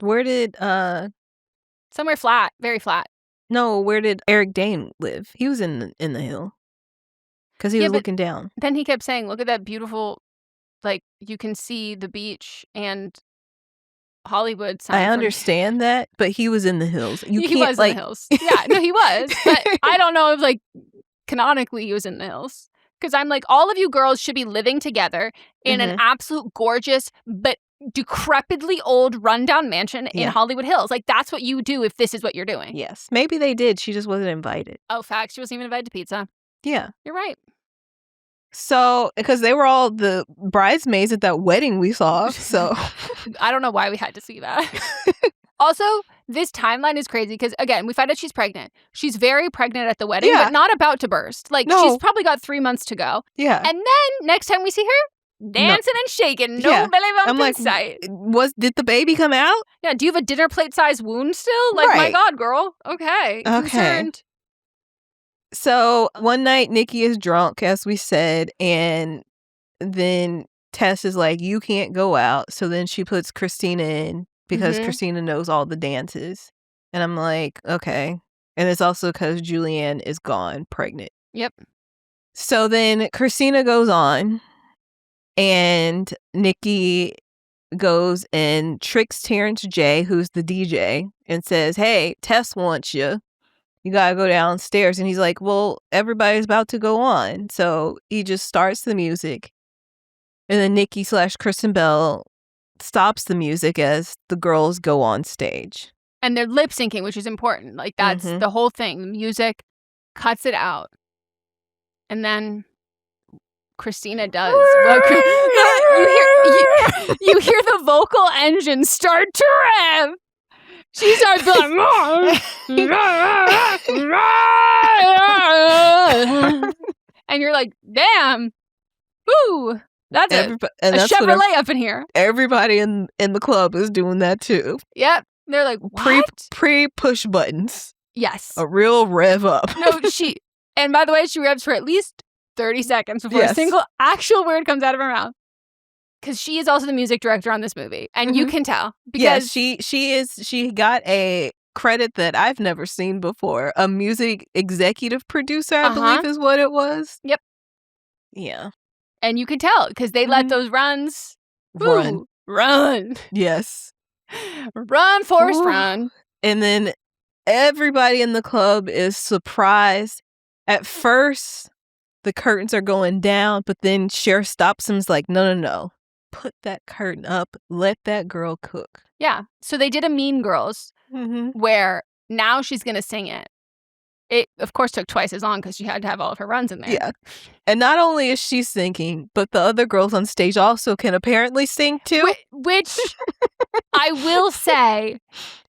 Where did somewhere flat, very flat. No, where did Eric Dane live? He was in the hill. Because he was looking down. Then he kept saying, look at that beautiful, like, you can see the beach and Hollywood. I understand that, but he was in the hills. He was in the hills. Yeah, no, he was. But I don't know if, like, canonically he was in the hills. Because I'm like, all of you girls should be living together in an absolute gorgeous, but decrepitly old rundown mansion in Hollywood Hills. Like, that's what you do if this is what you're doing. Yes. Maybe they did. She just wasn't invited. Oh, facts. She wasn't even invited to pizza. Yeah. You're right. So, because they were all the bridesmaids at that wedding we saw, so. I don't know why we had to see that. Also, this timeline is crazy because, again, we find out she's pregnant. She's very pregnant at the wedding, but not about to burst. Like, she's probably got 3 months to go. Yeah. And then, next time we see her, dancing and shaking. No belly bump I'm like, in sight. Did the baby come out? Yeah, do you have a dinner plate size wound still? Like, my God, girl. Okay. Concerned. So one night, Nikki is drunk, as we said, and then Tess is like, you can't go out. So then she puts Christina in because Christina knows all the dances. And I'm like, okay. And it's also because Julianne is gone, pregnant. Yep. So then Christina goes on, and Nikki goes and tricks Terrence J, who's the DJ, and says, hey, Tess wants you. You gotta go downstairs. And he's like, well, everybody's about to go on. So he just starts the music. And then Nikki / Kristen Bell stops the music as the girls go on stage. And they're lip syncing, which is important. Like, that's the whole thing. The music cuts it out. And then Christina does. You hear the vocal engine start to rev. She starts going, and you're like, damn. Woo. That's a Chevrolet up in here. Everybody in the club is doing that too. Yep. They're like, what? Pre-push buttons. Yes. A real rev up. No, and by the way, she revs for at least 30 seconds before a single actual word comes out of her mouth. Because she is also the music director on this movie. And you can tell. Because she got a credit that I've never seen before. A music executive producer, I believe is what it was. Yep. Yeah. And you can tell because they let those runs run. Yes. Run, Forrest, run. And then everybody in the club is surprised. At first, the curtains are going down, but then Cher stops him and is like, no. Put that curtain up. Let that girl cook. Yeah. So they did a Mean Girls where now she's going to sing it. It, of course, took twice as long because she had to have all of her runs in there. Yeah. And not only is she singing, but the other girls on stage also can apparently sing too. Which I will say,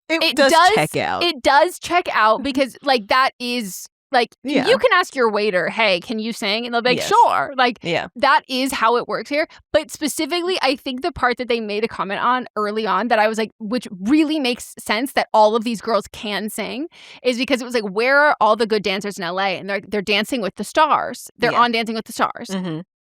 it does check out. It does check out because, like, that is... Like, you can ask your waiter, hey, can you sing? And they'll be like, sure. Like, that is how it works here. But specifically, I think the part that they made a comment on early on that I was like, which really makes sense that all of these girls can sing, is because it was like, where are all the good dancers in LA? And they're dancing with the stars. They're on Dancing with the Stars.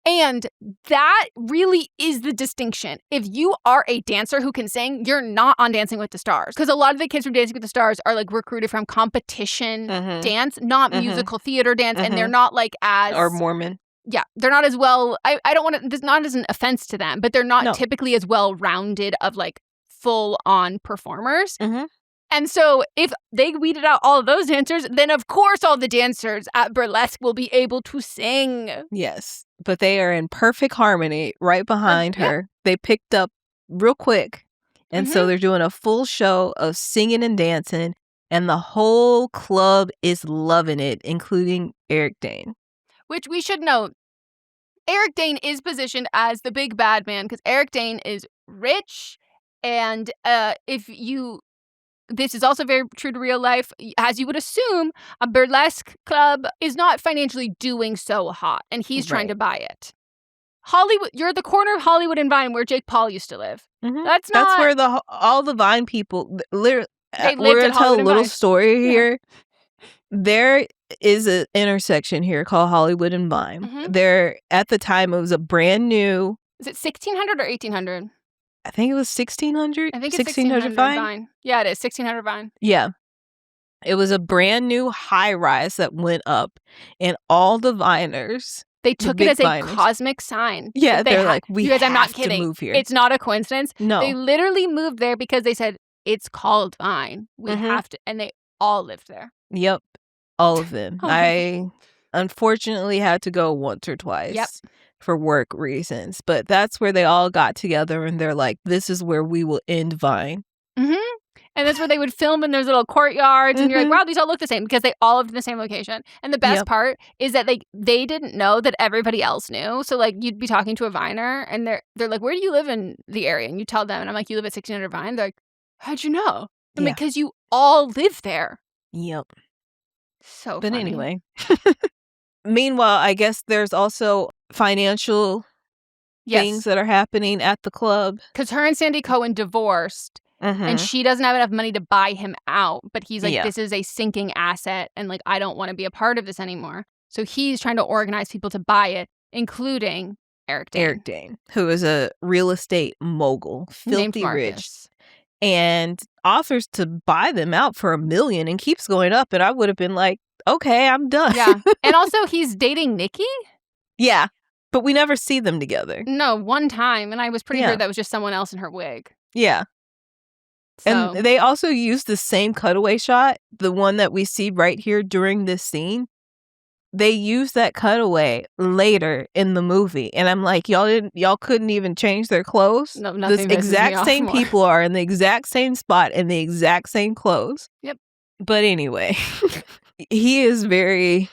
And that really is the distinction. If you are a dancer who can sing, you're not on Dancing with the Stars. Because a lot of the kids from Dancing with the Stars are like recruited from competition dance, not musical theater dance. And they're not like as... Or Mormon. Yeah. They're not as well... I don't want to... This not as an offense to them, but they're not typically as well-rounded of like full-on performers. And so if they weeded out all of those dancers, then of course all the dancers at Burlesque will be able to sing. Yes. But they are in perfect harmony right behind her. They picked up real quick. And so they're doing a full show of singing and dancing. And the whole club is loving it, including Eric Dane. Which we should note, Eric Dane is positioned as the big bad man because Eric Dane is rich. And this is also very true to real life. As you would assume, a burlesque club is not financially doing so hot, and he's trying to buy it. Hollywood, you're at the corner of Hollywood and Vine where Jake Paul used to live. That's where all the Vine people, literally, we're going to tell a little story here. There is an intersection here called Hollywood and Vine. There, at the time, it was a brand new... Is it 1600 or 1800? I think it was 1600. I think it's 1600 Vine. Yeah, it is 1600 Vine. Yeah. It was a brand new high rise that went up, and all the Viners. They took it as a cosmic sign. Yeah, they're like, we have I'm not to kidding. move here. It's not a coincidence. No. They literally moved there because they said, it's called Vine. We have to. And they all lived there. Yep. All of them. I unfortunately had to go once or twice. Yep. For work reasons, but that's where they all got together and they're like, this is where we will end Vine. And that's where they would film in those little courtyards and you're like, wow, these all look the same because they all lived in the same location. And the best part is that they didn't know that everybody else knew. So like you'd be talking to a Viner and they're like, where do you live in the area? And you tell them and I'm like, you live at 1600 Vine? They're like, how'd you know? I'm like, because you all live there. Yep. So but funny. Anyway. Meanwhile, I guess there's also financial things that are happening at the club. Because her and Sandy Cohen divorced, and she doesn't have enough money to buy him out. But he's like, this is a sinking asset, and like, I don't want to be a part of this anymore. So he's trying to organize people to buy it, including Eric Dane, who is a real estate mogul, filthy rich, and offers to buy them out for $1 million and keeps going up. And I would have been like, okay, I'm done. Yeah. And also, he's dating Nikki? Yeah. But we never see them together. No, one time. And I was pretty sure that was just someone else in her wig. Yeah. So. And they also used the same cutaway shot, the one that we see right here during this scene. They used that cutaway later in the movie. And I'm like, y'all couldn't even change their clothes? No, nothing. The exact same people are in the exact same spot in the exact same clothes. Yep. But anyway, he is very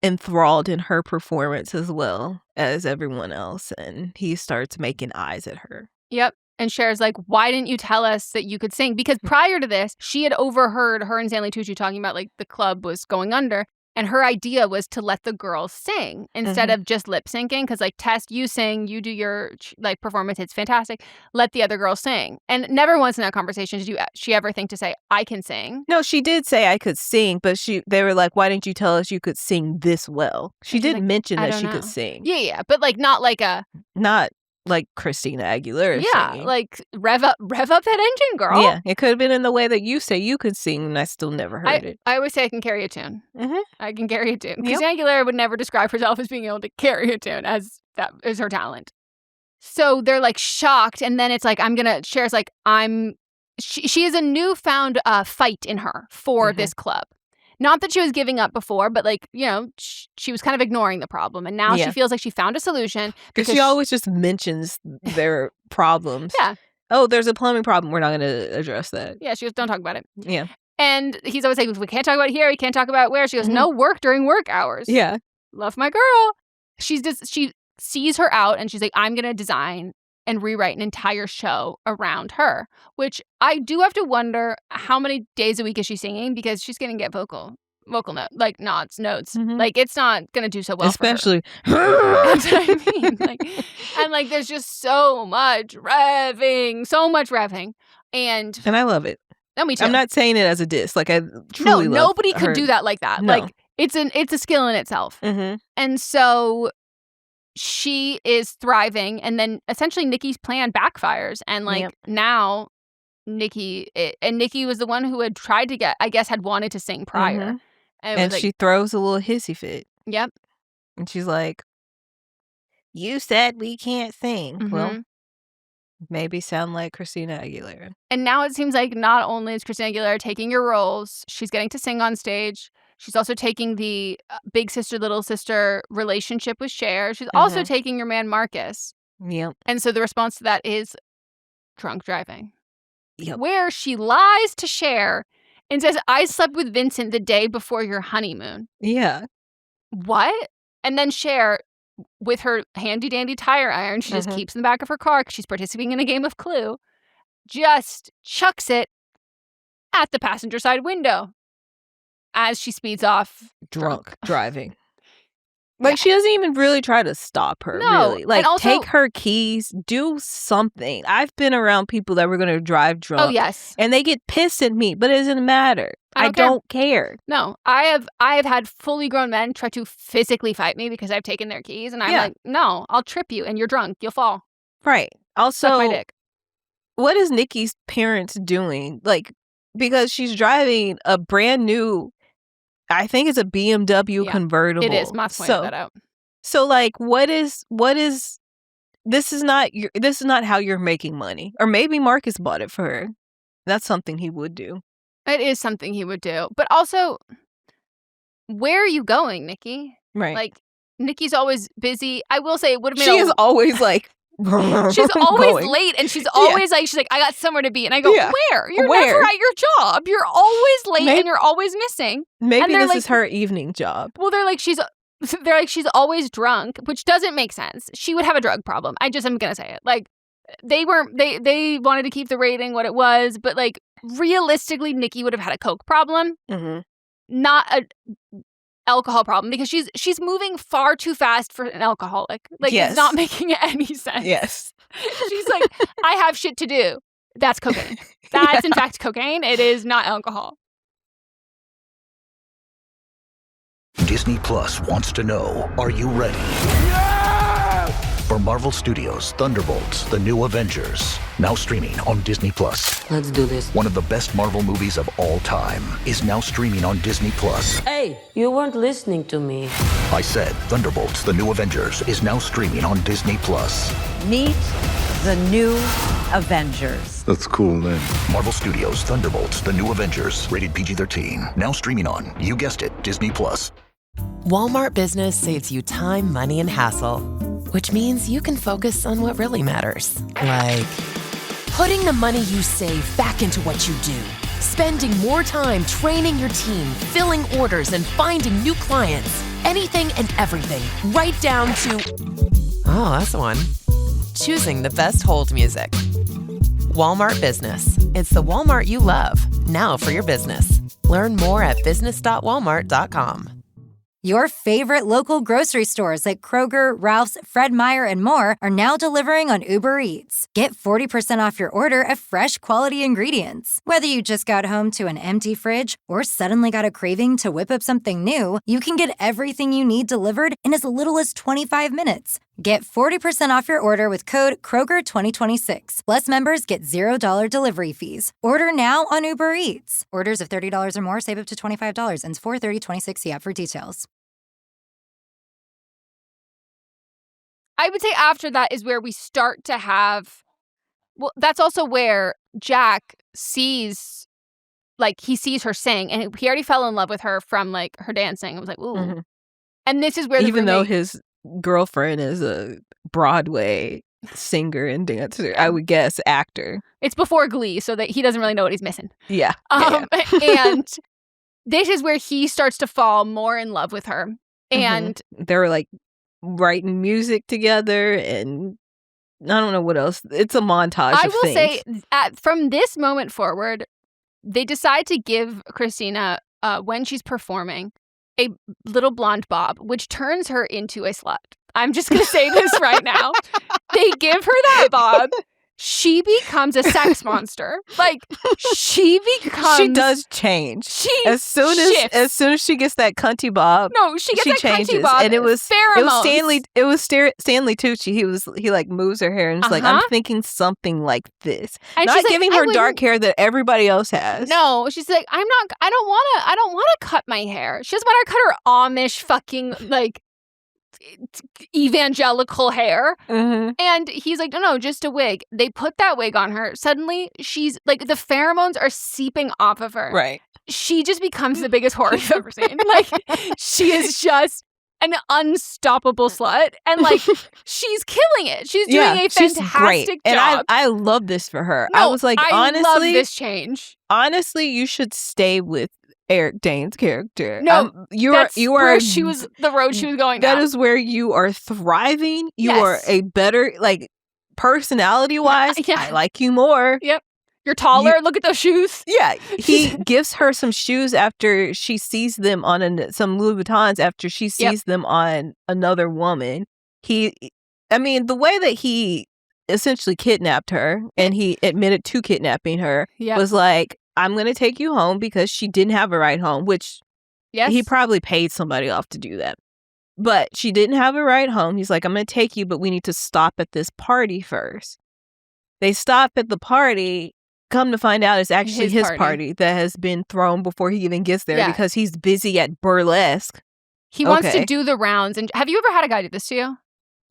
enthralled in her performance as well as everyone else, and he starts making eyes at her. Yep. And Cher's like, why didn't you tell us that you could sing? Because prior to this, she had overheard her and Stanley Tucci talking about like the club was going under, and her idea was to let the girls sing instead of just lip syncing. Because like, Tess, you sing, you do your like performance, it's fantastic. Let the other girls sing. And never once in that conversation did she ever think to say, I can sing. No, she did say I could sing, but they were like, why didn't you tell us you could sing this well? She did mention that she could sing. Yeah, but like not like Christina Aguilera singing. Like rev up that engine, girl. Yeah, it could have been in the way that you say you could sing, and I still never heard it. I always say I can carry a tune. I can carry a tune. Christina Aguilera would never describe herself as being able to carry a tune, as that is her talent. So they're like shocked, and then it's like, Cher's like, she has a newfound fight in her for this club. Not that she was giving up before, but like, you know, she was kind of ignoring the problem. And now she feels like she found a solution. Because she always just mentions their problems. Yeah. Oh, there's a plumbing problem. We're not going to address that. Yeah, she goes, don't talk about it. Yeah. And he's always like, we can't talk about it here. We can't talk about where. She goes, no work during work hours. Yeah. Love my girl. She sees her out and she's like, I'm going to design and rewrite an entire show around her, which I do have to wonder how many days a week is she singing, because she's going to get vocal note, like notes. Like, it's not going to do so well especially for her. That's what I mean. And like, there's just so much revving. And I love it. No, me too. I'm not saying it as a diss. Like, I truly love nobody could do that like that. No. Like, it's a skill in itself. And so she is thriving, and then essentially Nikki's plan backfires, and like now Nikki was the one who had tried to had wanted to sing prior, and she throws a little hissy fit. Yep. And she's like, you said we can't sing. Well, maybe sound like Christina Aguilera. And now it seems like not only is Christina Aguilera taking your roles, she's getting to sing on stage. She's also taking the big sister, little sister relationship with Cher. She's also taking your man, Marcus. Yep. And so the response to that is drunk driving. Yep. Where she lies to Cher and says, I slept with Vincent the day before your honeymoon. Yeah. What? And then Cher, with her handy-dandy tire iron, she just keeps in the back of her car because she's participating in a game of Clue, just chucks it at the passenger side window as she speeds off drunk driving. Like, she doesn't even really try to stop her, really. Like, also, take her keys, do something. I've been around people that were going to drive drunk. Oh, yes. And they get pissed at me, but it doesn't matter. I don't care. No, I have had fully grown men try to physically fight me because I've taken their keys. And I'm like, no, I'll trip you and you're drunk. You'll fall. Right. Also, suck my dick. What is Nikki's parents doing? Like, because she's driving a brand new, I think it's a BMW convertible. It is. Moss pointed that out. So, like, what is this is not how you're making money. Or maybe Marcus bought it for her. That's something he would do. It is something he would do. But also, where are you going, Nikki? Right. Like, Nikki's always busy. I will say it would have made She is always like she's always late, and she's always like, she's like, I got somewhere to be. And I go, where? You're never at your job. You're always late and you're always missing. Maybe this is her evening job. Well, they're like, she's always drunk, which doesn't make sense. She would have a drug problem. I'm gonna say it. Like, they wanted to keep the rating what it was, but like, realistically, Nikki would have had a coke problem. Not alcohol problem because she's moving far too fast for an alcoholic. Like, it's not making any sense. Yes. She's like, I have shit to do. That's cocaine. That's in fact cocaine. It is not alcohol. Disney Plus wants to know, are you ready? For Marvel Studios' Thunderbolts, The New Avengers, now streaming on Disney Plus. Let's do this. One of the best Marvel movies of all time is now streaming on Disney Plus. Hey, you weren't listening to me. I said Thunderbolts, The New Avengers is now streaming on Disney Plus. Meet the New Avengers. That's a cool name. Marvel Studios' Thunderbolts, The New Avengers, rated PG-13, now streaming on, you guessed it, Disney Plus. Walmart Business saves you time, money, and hassle, which means you can focus on what really matters. Like putting the money you save back into what you do, spending more time training your team, filling orders, and finding new clients. Anything and everything, right down to, oh, that's the one, choosing the best hold music. Walmart Business. It's the Walmart you love, now for your business. Learn more at business.walmart.com. Your favorite local grocery stores like Kroger, Ralph's, Fred Meyer, and more are now delivering on Uber Eats. Get 40% off your order of fresh, quality ingredients. Whether you just got home to an empty fridge or suddenly got a craving to whip up something new, you can get everything you need delivered in as little as 25 minutes. Get 40% off your order with code Kroger2026. Plus, members get $0 delivery fees. Order now on Uber Eats. Orders of $30 or more save up to $25. Ends 4/30/26. See app for details. I would say after that is where we start to have, well, that's also where Jack sees, like, he sees her sing, and he already fell in love with her from, like, her dancing. I was like, ooh. Mm-hmm. And this is where even though his girlfriend is a Broadway singer and dancer, I would guess actor. It's before Glee, so that he doesn't really know what he's missing. Yeah. And this is where he starts to fall more in love with her. And they're like writing music together, and I don't know what else. It's a montage I of will things. say, from this moment forward, they decide to give Christina, when she's performing, a little blonde bob, which turns her into a slut. I'm just going to say this right now. They give her that bob. She becomes a sex monster. Like, she does change. She as soon as she gets that cunty bob. No, she gets that changes. cunty bob. And it was pheromones. It was Stanley Tucci. He like moves her hair and is like, I'm thinking something like this. And not she's giving her dark hair that everybody else has. No, she's like, I don't want to cut my hair. She doesn't want to cut her Amish fucking like evangelical hair. And he's like, no, just a wig. They put that wig on her. Suddenly she's like, the pheromones are seeping off of her. Right. She just becomes the biggest whore you've ever seen. Like, she is just an unstoppable slut, and like, she's killing it. She's doing a fantastic job. And I love this for her. No, I was like, honestly, love this change. Honestly, you should stay with Eric Dane's character. No, you are she was the road she was going down. That is where you are thriving. You are a better, like, personality wise. I like you more. Yep. You're taller. Look at those shoes. Yeah. He gives her some shoes after she sees them on some Louis Vuittons after she sees them on another woman. The way that he essentially kidnapped her and he admitted to kidnapping her was like, I'm going to take you home because she didn't have a ride home, which he probably paid somebody off to do that. But she didn't have a ride home. He's like, I'm going to take you, but we need to stop at this party first. They stop at the party. Come to find out, it's actually his party that has been thrown before he even gets there because he's busy at Burlesque. He wants to do the rounds. And have you ever had a guy do this to you?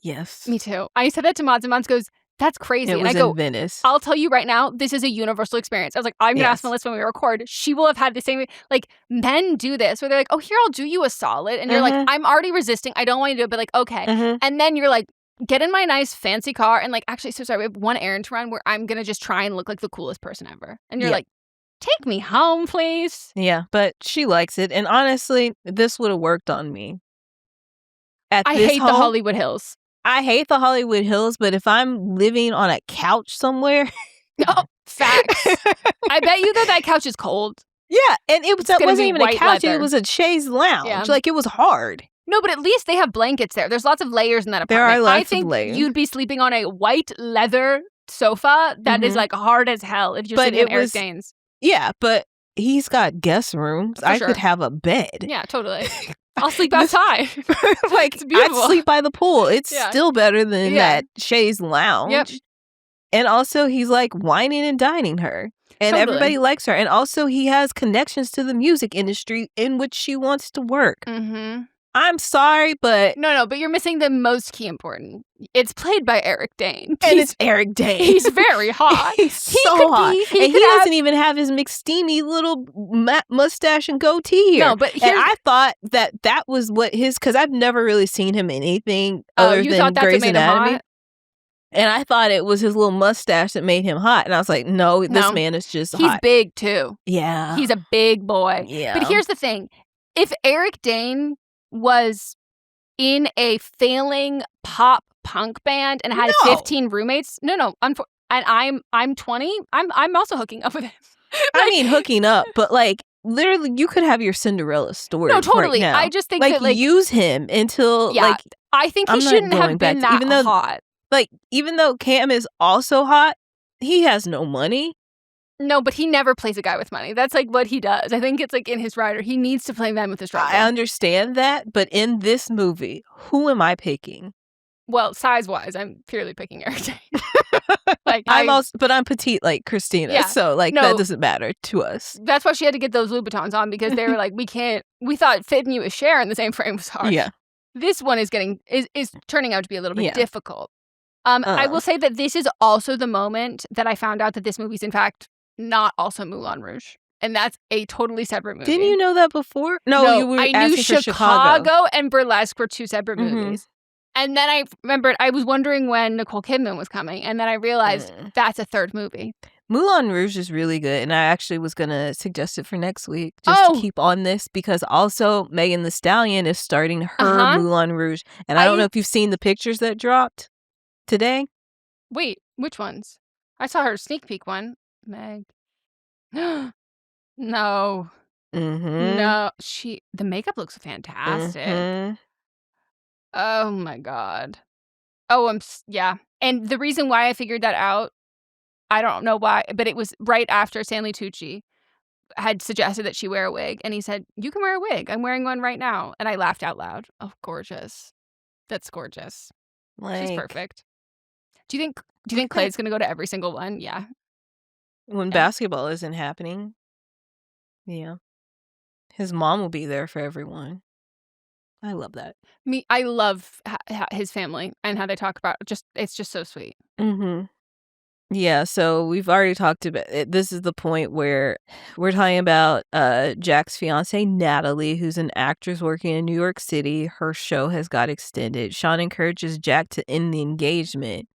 Yes. Me too. I said that to Mods, and Mods goes, that's crazy. It was in Venice. I'll tell you right now, this is a universal experience. I was like, I'm going to ask Melissa when we record. She will have had the same, like, men do this where they're like, oh, here, I'll do you a solid. And you're like, I'm already resisting. I don't want you to do it, but like, okay. And then you're like, get in my nice fancy car and like, actually, so sorry, we have one errand to run where I'm going to just try and look like the coolest person ever. And you're like, take me home, please. Yeah, but she likes it. And honestly, this would have worked on me. I hate the Hollywood Hills. I hate the Hollywood Hills, but if I'm living on a couch somewhere. No, facts. I bet you that couch is cold. Yeah, and it wasn't even a couch. Leather. It was a chaise lounge. Yeah. Like, it was hard. No, but at least they have blankets there. There's lots of layers in that There apartment. are lots I think of layers. you'd be sleeping on a white leather sofa that is like hard as hell if you're sleeping in Eric Dane's. Yeah, but he's got guest rooms. I could have a bed. Yeah, totally. I'll sleep outside. Like, it's beautiful. I'd sleep by the pool. It's still better than that chaise lounge. Yep. And also, he's like whining and dining her. And everybody likes her. And also, he has connections to the music industry in which she wants to work. Mm-hmm. I'm sorry, but... No, but you're missing the most key important. It's played by Eric Dane. And it's Eric Dane. He's very hot. He's so hot. He doesn't even have his McSteamy little mustache and goatee here. No, but and I thought that was what his... Because I've never really seen him in anything other than Grey's Anatomy. And I thought it was his little mustache that made him hot. And I was like, no, this man is just hot. He's big, too. Yeah. He's a big boy. Yeah. But here's the thing. If Eric Dane was in a failing pop punk band and had 15 roommates, and I'm 20, I'm also hooking up with him. I mean, hooking up, but like, literally, you could have your Cinderella story. No, totally. Right now. I just think like, that, like, use him until, like, I think he shouldn't have been that hot. Like, even though Cam is also hot, he has no money. No, but he never plays a guy with money. That's like what he does. I think it's like in his rider. He needs to play men with his rider. I understand that, but in this movie, who am I picking? Well, size-wise, I'm purely picking Eric Dane. Like, but I'm petite like Christina, so like that doesn't matter to us. That's why she had to get those Louboutins on, because they were like, we thought fitting you with Cher in the same frame was hard. Yeah. This one is turning out to be a little bit difficult. I will say that this is also the moment that I found out that this movie's in fact not also Moulin Rouge. And that's a totally separate movie. Didn't you know that before? No, you were I knew asking for Chicago and Burlesque were two separate movies. And then I remembered, I was wondering when Nicole Kidman was coming. And then I realized that's a third movie. Moulin Rouge is really good. And I actually was going to suggest it for next week just to keep on this, because also Megan Thee Stallion is starting her Moulin Rouge. And I don't know if you've seen the pictures that dropped today. Wait, which ones? I saw her sneak peek one. Meg. No. No. The makeup looks fantastic. Oh my God. Oh, yeah. And the reason why I figured that out, I don't know why, but it was right after Stanley Tucci had suggested that she wear a wig. And he said, you can wear a wig. I'm wearing one right now. And I laughed out loud. Oh, gorgeous. That's gorgeous. She's perfect. Do you think Clay's going to go to every single one? Yeah. When basketball isn't happening. Yeah. His mom will be there for everyone. I love that. I love his family and how they talk about it's just so sweet. Yeah, so we've already talked about it. This is the point where we're talking about Jack's fiance, Natalie, who's an actress working in New York City. Her show has got extended. Sean encourages Jack to end the engagement.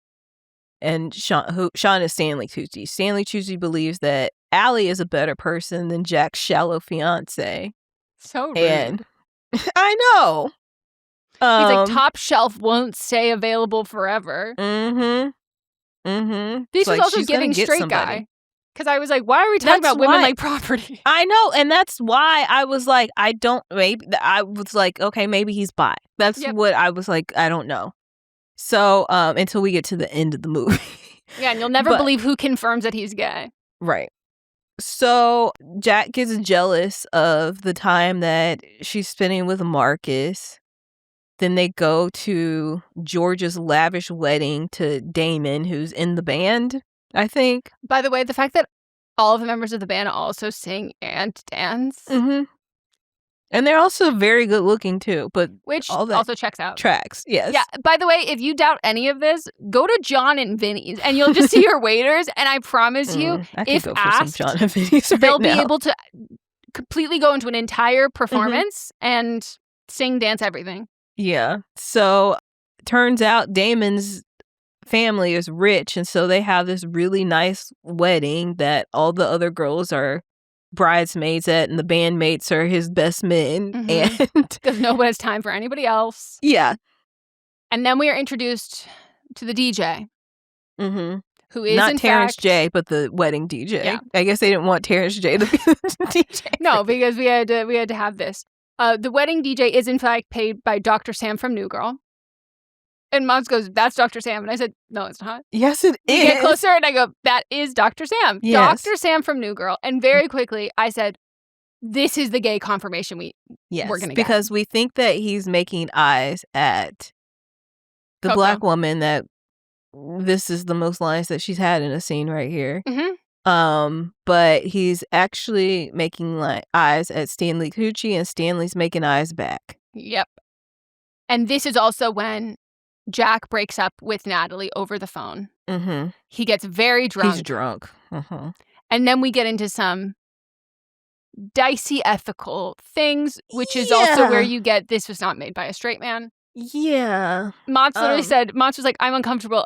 And Sean is Stanley Tucci. Stanley Tucci believes that Allie is a better person than Jack's shallow fiance. So rude. And I know. He's like, Top Shelf won't stay available forever. This was also giving straight guy. Because I was like, why are we talking about women like property? I know. And that's why I was like, I was like, okay, maybe he's bi. That's what I was like, I don't know. So, until we get to the end of the movie. Yeah, and you'll never believe who confirms that he's gay. Right. So, Jack gets jealous of the time that she's spending with Marcus. Then they go to George's lavish wedding to Damon, who's in the band, I think. By the way, the fact that all of the members of the band also sing and dance. And they're also very good looking too, but which all that also checks out. Tracks, yes. Yeah. By the way, if you doubt any of this, go to John and Vinny's, and you'll just see your waiters. And I promise you, if asked, John and Vinny's they'll be able to completely go into an entire performance and sing, dance, everything. Yeah. So turns out Damon's family is rich, and so they have this really nice wedding that all the other girls are bridesmaids at, and the bandmates are his best men. And because nobody has time for anybody else. Yeah. And then we are introduced to the DJ. who is not in Terrence fact, J, but the wedding DJ. Yeah. I guess they didn't want Terrence J to be the DJ. No, because we had to have this. The wedding DJ is in fact paid by Dr. Sam from New Girl. And Moms goes, "That's Dr. Sam." And I said, "No, it's not." Yes, it We is. get closer and I go, "That is Dr. Sam." Yes. Dr. Sam from New Girl. And very quickly I said, "This is the gay confirmation we're going to get." Because we think that he's making eyes at the Coco. black woman that this is the most lines that she's had in a scene right here. But he's actually making eyes at Stanley Tucci, and Stanley's making eyes back. Yep. And this is also when Jack breaks up with Natalie over the phone. Mm-hmm. He gets very drunk. He's drunk. Mm-hmm. And then we get into some dicey ethical things, which is also where you get, this was not made by a straight man. Yeah. Mons literally said, Mons was like, "I'm uncomfortable.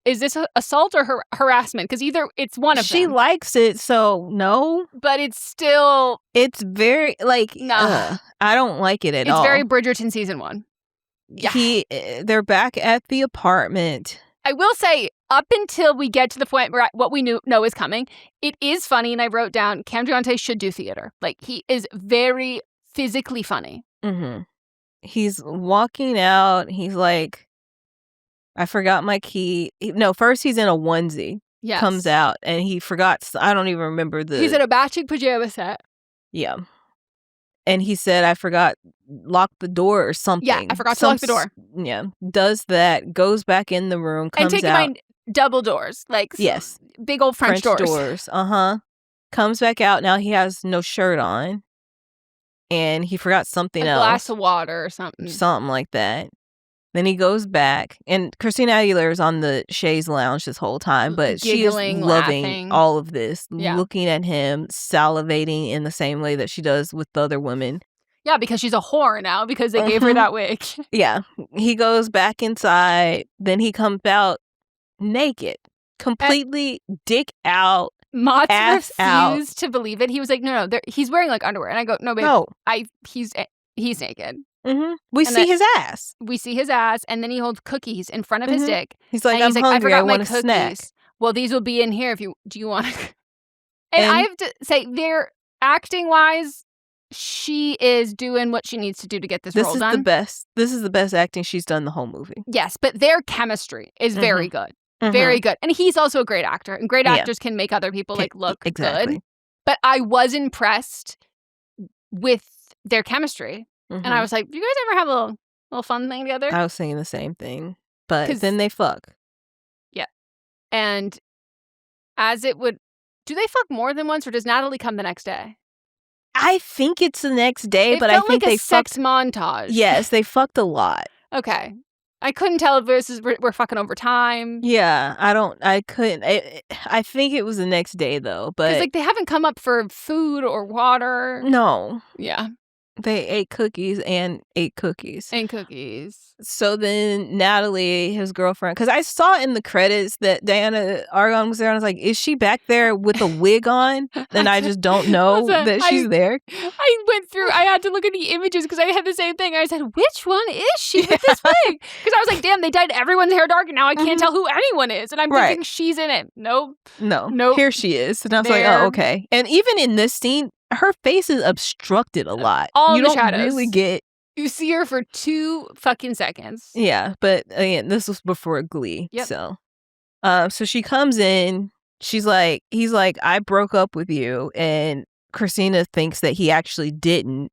Is this assault or harassment? Because either it's one of them." She likes it, so no. But it's still... It's very, Nah. I don't like it at all. It's very Bridgerton season 1. Yeah. They're back at the apartment. I will say, up until we get to the point where what we know is coming, it is funny, and I wrote down, Cam Giante should do theater. He is very physically funny. Mm-hmm. He's walking out. He's like, "I forgot my key." No, first he's in a onesie. Yes. Comes out, and he forgot. I don't even remember He's in a matching pajama set. Yeah. And he said, "I forgot, lock the door," or something. Yeah, I forgot to lock the door. Yeah. Does that, goes back in the room, comes and take out. in mind, double doors. Yes. Big old French doors. Uh-huh. Comes back out. Now he has no shirt on. And he forgot something else. A glass of water or something. Something like that. Then he goes back. And Christina Aguilera is on the chaise lounge this whole time. But Giggling, she is loving laughing. all of this. Yeah. Looking at him, salivating in the same way that she does with the other women. Yeah, because she's a whore now because they gave her that wig. Yeah. He goes back inside. Then he comes out naked. Completely dick out. Mats ass refused to believe it. He was like, "No, he's wearing underwear." And I go, "No, babe, No. he's naked." Mm-hmm. We see his ass. We see his ass, and then he holds cookies in front of his dick. He's like, and "I'm hungry. I forgot I my want a cookies. snack." Well, these will be in here if do you want to? And I have to say, they're acting wise, she is doing what she needs to do to get this role done. This is the best acting she's done the whole movie. Yes, but their chemistry is very good. Very good. And he's also a great actor. And great actors can make other people look good. But I was impressed with their chemistry. And I was like, "Do you guys ever have a little fun thing together?" I was saying the same thing. But then they fuck. Yeah. And do they fuck more than once, or does Natalie come the next day? I think it's the next day, but I think like they a sex montage. Yes, they fucked a lot. Okay. I couldn't tell if we're fucking over time. Yeah, I couldn't. I think it was the next day, though. But because they haven't come up for food or water. No. Yeah. They ate cookies and ate cookies. And cookies. So then Natalie, his girlfriend, because I saw in the credits that Diana Argon was there, and I was like, "Is she back there with a wig on?" And I just don't know that she's there. I went through, I had to look at the images because I had the same thing. I said, "Which one is she with this wig?" Because I was like, "Damn, they dyed everyone's hair dark, and now I can't tell who anyone is." And I'm thinking she's in it. Nope. Here she is. And I was like, "Oh, okay." And even in this scene, her face is obstructed a lot. All you the don't shadows. really get. You see her for 2 fucking seconds. Yeah, but again, this was before Glee. Yep. So she comes in. He's like, "I broke up with you," and Christina thinks that he actually didn't.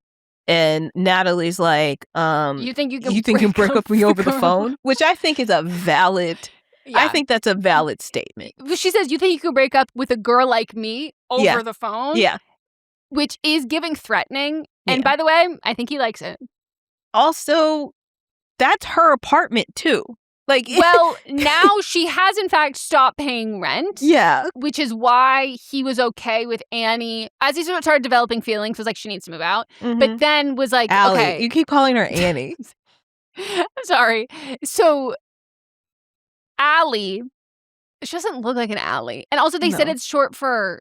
And Natalie's like, "You think you can break up with me over the phone?" Which I think is a valid. Yeah. I think that's a valid statement. She says, "You think you can break up with a girl like me over the phone?" Yeah. Which is giving threatening. And by the way, I think he likes it. Also, that's her apartment too. Well, now she has in fact stopped paying rent. Yeah. Which is why he was okay with Annie. As he started developing feelings, was like, she needs to move out. But then was like, Allie. okay. You keep calling her Annie. I'm sorry. So, Allie, she doesn't look like an Allie. And also they said it's short for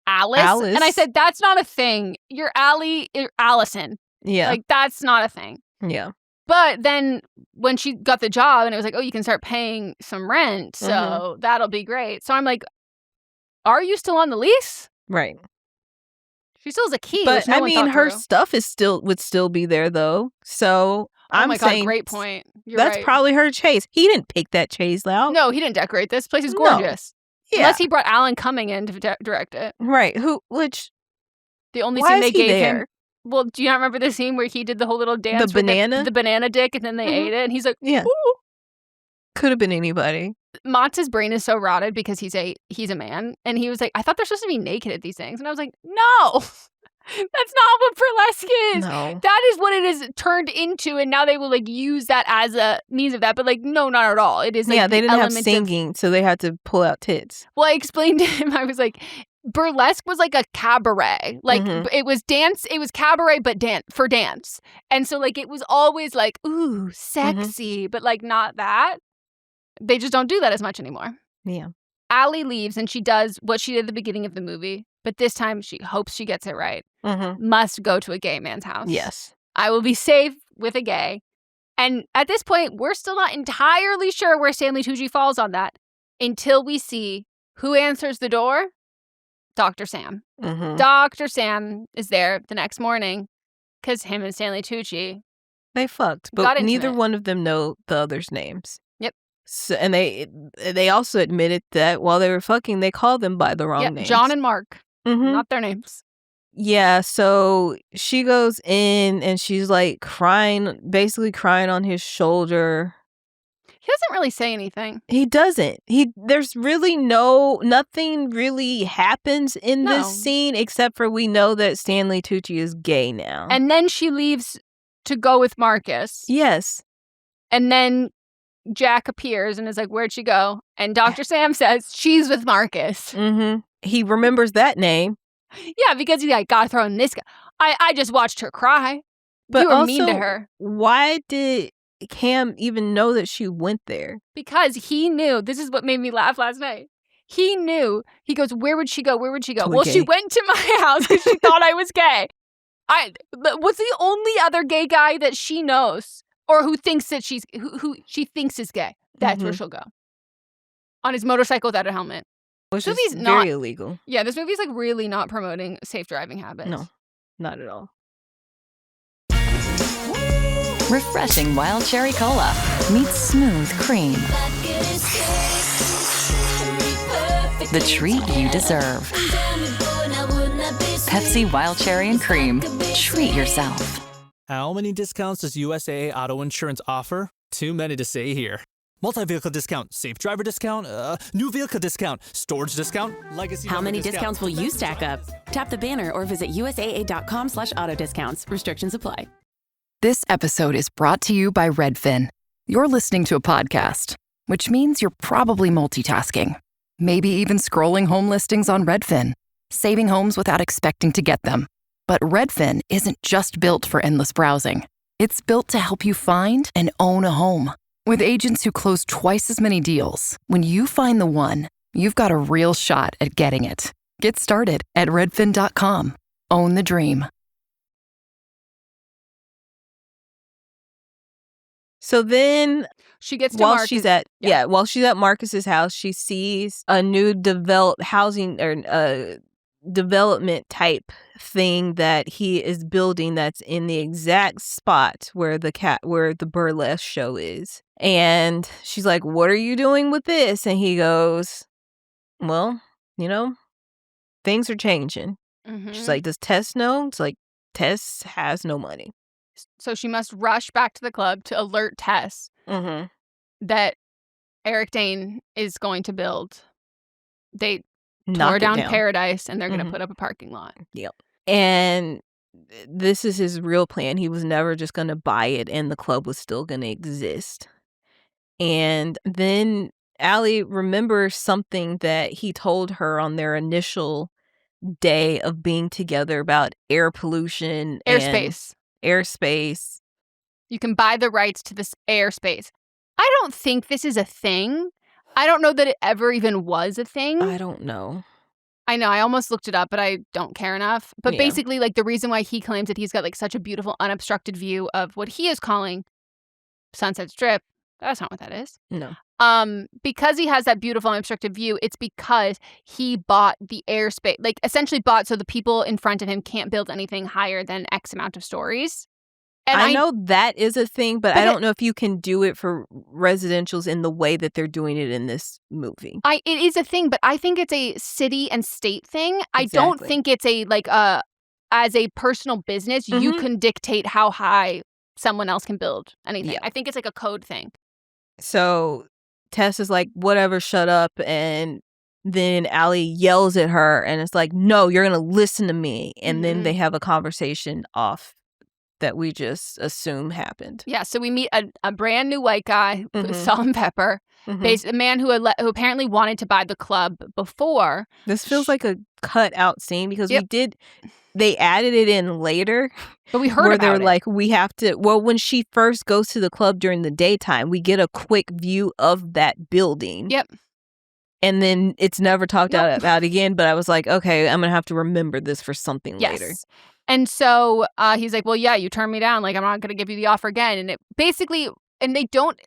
Alice. And I said, that's not a thing. You're Allie, you're Allison. Yeah. That's not a thing. Yeah. But then when she got the job and it was like, oh, you can start paying some rent. So that'll be great. So I'm like, are you still on the lease? Right. She still has a key. But no I one mean, thought her through. stuff would still be there though. So Oh my God, saying great point. You're that's right. probably her chaise. He didn't pick that chaise out. No, he didn't decorate this. Place is No. gorgeous. Yeah. Unless he brought Alan Cumming in to direct it. Right. The only Why scene is they he gave there? him. Well, do you not remember the scene where he did the whole little dance? The banana? The banana dick, and then they ate it, and he's like, Yeah. ooh. Could have been anybody. Motz's brain is so rotted because he's a man, and he was like, I thought they're supposed to be naked at these things, and I was like, no, that's not what burlesque is. No. That is what it is turned into, and now they will like use that as a means of that, but like no, not at all. It is like They didn't have element singing, so they had to pull out tits. Well, I explained to him, I was like, burlesque was like a cabaret. Like it was dance, it was cabaret, but for dance. And so like it was always like, ooh, sexy, but like not that. They just don't do that as much anymore. Yeah. Allie leaves and she does what she did at the beginning of the movie, but this time she hopes she gets it right. Must go to a gay man's house. Yes. I will be safe with a gay. And at this point, we're still not entirely sure where Stanley Tucci falls on that until we see who answers the door. Dr. Sam. Dr. Sam is there the next morning because him and Stanley Tucci. They fucked, but neither one of them know the other's names. Yep. So, and they also admitted that while they were fucking, they called them by the wrong names. John and Mark. Not their names. Yeah, so she goes in and she's like basically crying on his shoulder. He doesn't really say anything. He doesn't. There's really nothing really happens in this scene except for we know that Stanley Tucci is gay now. And then she leaves to go with Marcus. Yes. And then Jack appears and is like, where'd she go? And Dr. Sam says, she's with Marcus. He remembers that name. Yeah, because he's like, gotta throw in this guy. I just watched her cry. But you were also, mean to her. Why did Cam even know that she went there? Because he knew. This is what made me laugh last night. He knew. He goes, where would she go? Where would she go? Well, she went to my house because she thought I was gay. What's the only other gay guy that she knows or who thinks that who she thinks is gay? That's where she'll go. On his motorcycle without a helmet. Which is very illegal. Yeah, this movie's like really not promoting safe driving habits. No, not at all. Refreshing wild cherry cola meets smooth cream. The treat you deserve. Pepsi Wild Cherry and Cream. Treat yourself. How many discounts does USAA Auto Insurance offer? Too many to say here. Multi-vehicle discount, safe driver discount, new vehicle discount, storage discount, legacy. How many discounts will you stack up? Tap the banner or visit USAA.com/auto discounts. Restrictions apply. This episode is brought to you by Redfin. You're listening to a podcast, which means you're probably multitasking. Maybe even scrolling home listings on Redfin, saving homes without expecting to get them. But Redfin isn't just built for endless browsing. It's built to help you find and own a home. With agents who close twice as many deals, when you find the one, you've got a real shot at getting it. Get started at redfin.com. Own the dream. So then she gets to while Marcus. she's at while she's at Marcus's house, she sees a new housing or development type thing that he is building that's in the exact spot where the burlesque show is. And she's like, "What are you doing with this?" And he goes, "Well, things are changing." She's like, "Does Tess know?" It's like, Tess has no money. So she must rush back to the club to alert Tess that Eric Dane is going to build. They tore down Paradise and they're going to put up a parking lot. Yep. And this is his real plan. He was never just going to buy it and the club was still going to exist. And then Allie remembers something that he told her on their initial day of being together about air pollution. Airspace. You can buy the rights to this airspace. I don't think this is a thing. I don't know that it ever even was a thing. I don't know. I know. I almost looked it up, but I don't care enough. But basically, like the reason why he claims that he's got like such a beautiful unobstructed view of what he is calling Sunset Strip. That's not what that is. No. Because he has that beautiful and obstructed view, it's because he bought the airspace, like essentially bought so the people in front of him can't build anything higher than X amount of stories. And I know that is a thing, but I don't know if you can do it for residentials in the way that they're doing it in this movie. It is a thing, but I think it's a city and state thing. Exactly. I don't think it's a as a personal business, you can dictate how high someone else can build anything. Yeah. I think it's like a code thing. So Tess is like, whatever, shut up. And then Allie yells at her and it's like, no, you're going to listen to me. And then they have a conversation off that we just assume happened. Yeah, so we meet a brand new white guy, salt and pepper, a man who apparently wanted to buy the club before. This feels like a cut out scene because they added it in later. But we heard where about they're it. like, we have to, well, when she first goes to the club during the daytime, we get a quick view of that building. Yep. And then it's never talked about again. But I was like, okay, I'm going to have to remember this for something later. And so he's like, well, yeah, you turned me down. Like, I'm not going to give you the offer again. And it basically, and they don't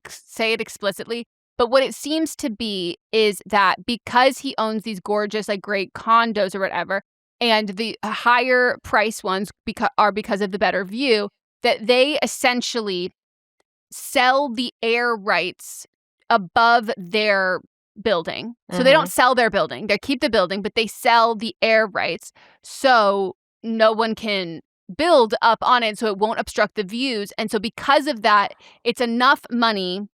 say it explicitly, but what it seems to be is that because he owns these gorgeous, like, great condos or whatever, and the higher price ones are because of the better view, that they essentially sell the air rights above their building. So they don't sell their building. They keep the building, but they sell the air rights. So no one can build up on it, so it won't obstruct the views. And so because of that, it's enough money.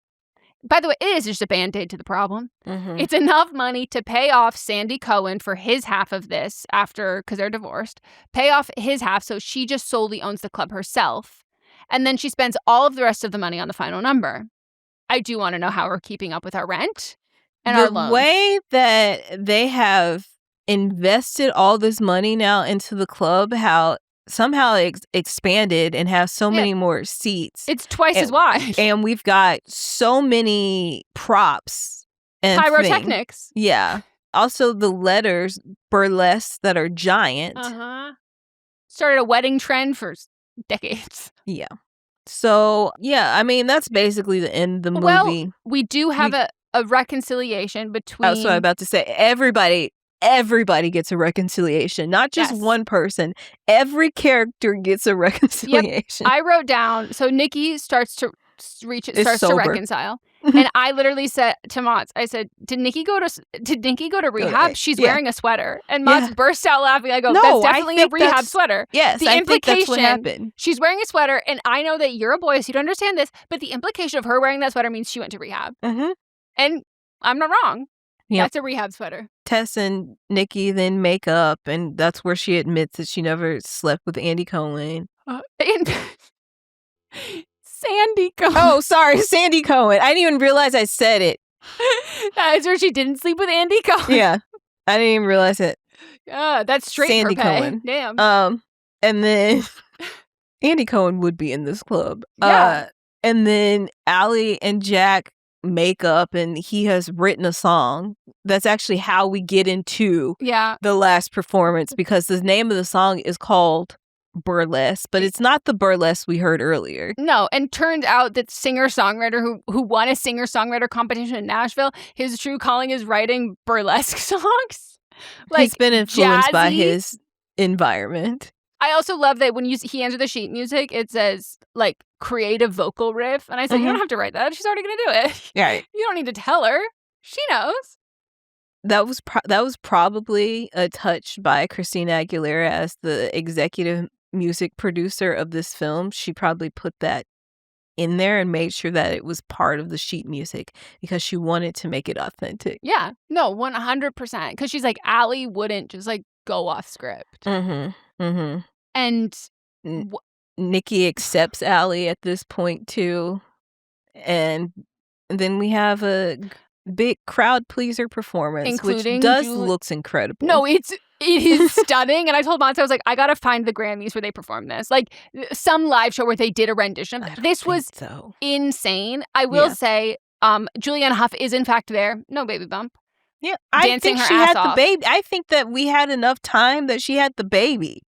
By the way, it is just a Band-Aid to the problem. It's enough money to pay off Sandy Cohen for his half of this because they're divorced. Pay off his half, so she just solely owns the club herself. And then she spends all of the rest of the money on the final number. I do want to know how we're keeping up with our rent and our loans. The way that they have invested all this money now into the club, how somehow expanded and has so many more seats. It's twice as wide. And we've got so many props and pyrotechnics. Yeah. Also the letters, burlesque, that are giant. Started a wedding trend for decades. Yeah. So, yeah, I mean, that's basically the end of the movie. Well, we do have a reconciliation between... That's what I'm about to say. Everybody gets a reconciliation, not just one person. Every character gets a reconciliation. Yep. I wrote down, so Nikki starts to reconcile. And I literally said to Mott's, I said, did Nikki go to rehab? She's wearing a sweater. And Mott's burst out laughing. I go, that's definitely a rehab swetter. Yes, the I implication, think that's what happened. She's wearing a sweater, and I know that you're a boy, so you don't understand this, but the implication of her wearing that sweater means she went to rehab. And I'm not wrong. Yep. That's a rehab sweater. Tess and Nikki then make up, and that's where she admits that she never slept with Andy Cohen. Sandy Cohen. Oh, sorry, Sandy Cohen. I didn't even realize I said it. That's where she didn't sleep with Andy Cohen. Yeah, I didn't even realize it. That's straight Sandy for pay. Cohen. Damn. And then Andy Cohen would be in this club. Yeah. And then Allie and Jack make up, and he has written a song. That's actually how we get into the last performance, because the name of the song is called Burlesque, but it's not the burlesque we heard earlier. No, and turned out that singer-songwriter who won a singer-songwriter competition in Nashville, his true calling is writing burlesque songs. Like, he's been influenced by jazzy. his environment. I also love that when he enters the sheet music, it says, like, creative vocal riff. And I said, you don't have to write that. She's already going to do it. Right. You don't need to tell her. She knows. That was probably a touch by Christina Aguilera as the executive music producer of this film. She probably put that in there and made sure that it was part of the sheet music because she wanted to make it authentic. Yeah. No, 100%. Because she's like, Allie wouldn't just, like, go off script. And Nikki accepts Allie at this point too, and then we have a big crowd pleaser performance, including which looks incredible. No, it is stunning. And I told Monty, I was like, I gotta find the Grammys where they performed this, like some live show where they did a rendition of this. Was insane. I will say, Julianne Hough is in fact there. No baby bump. Yeah, I think she had the baby. I think that we had enough time that she had the baby.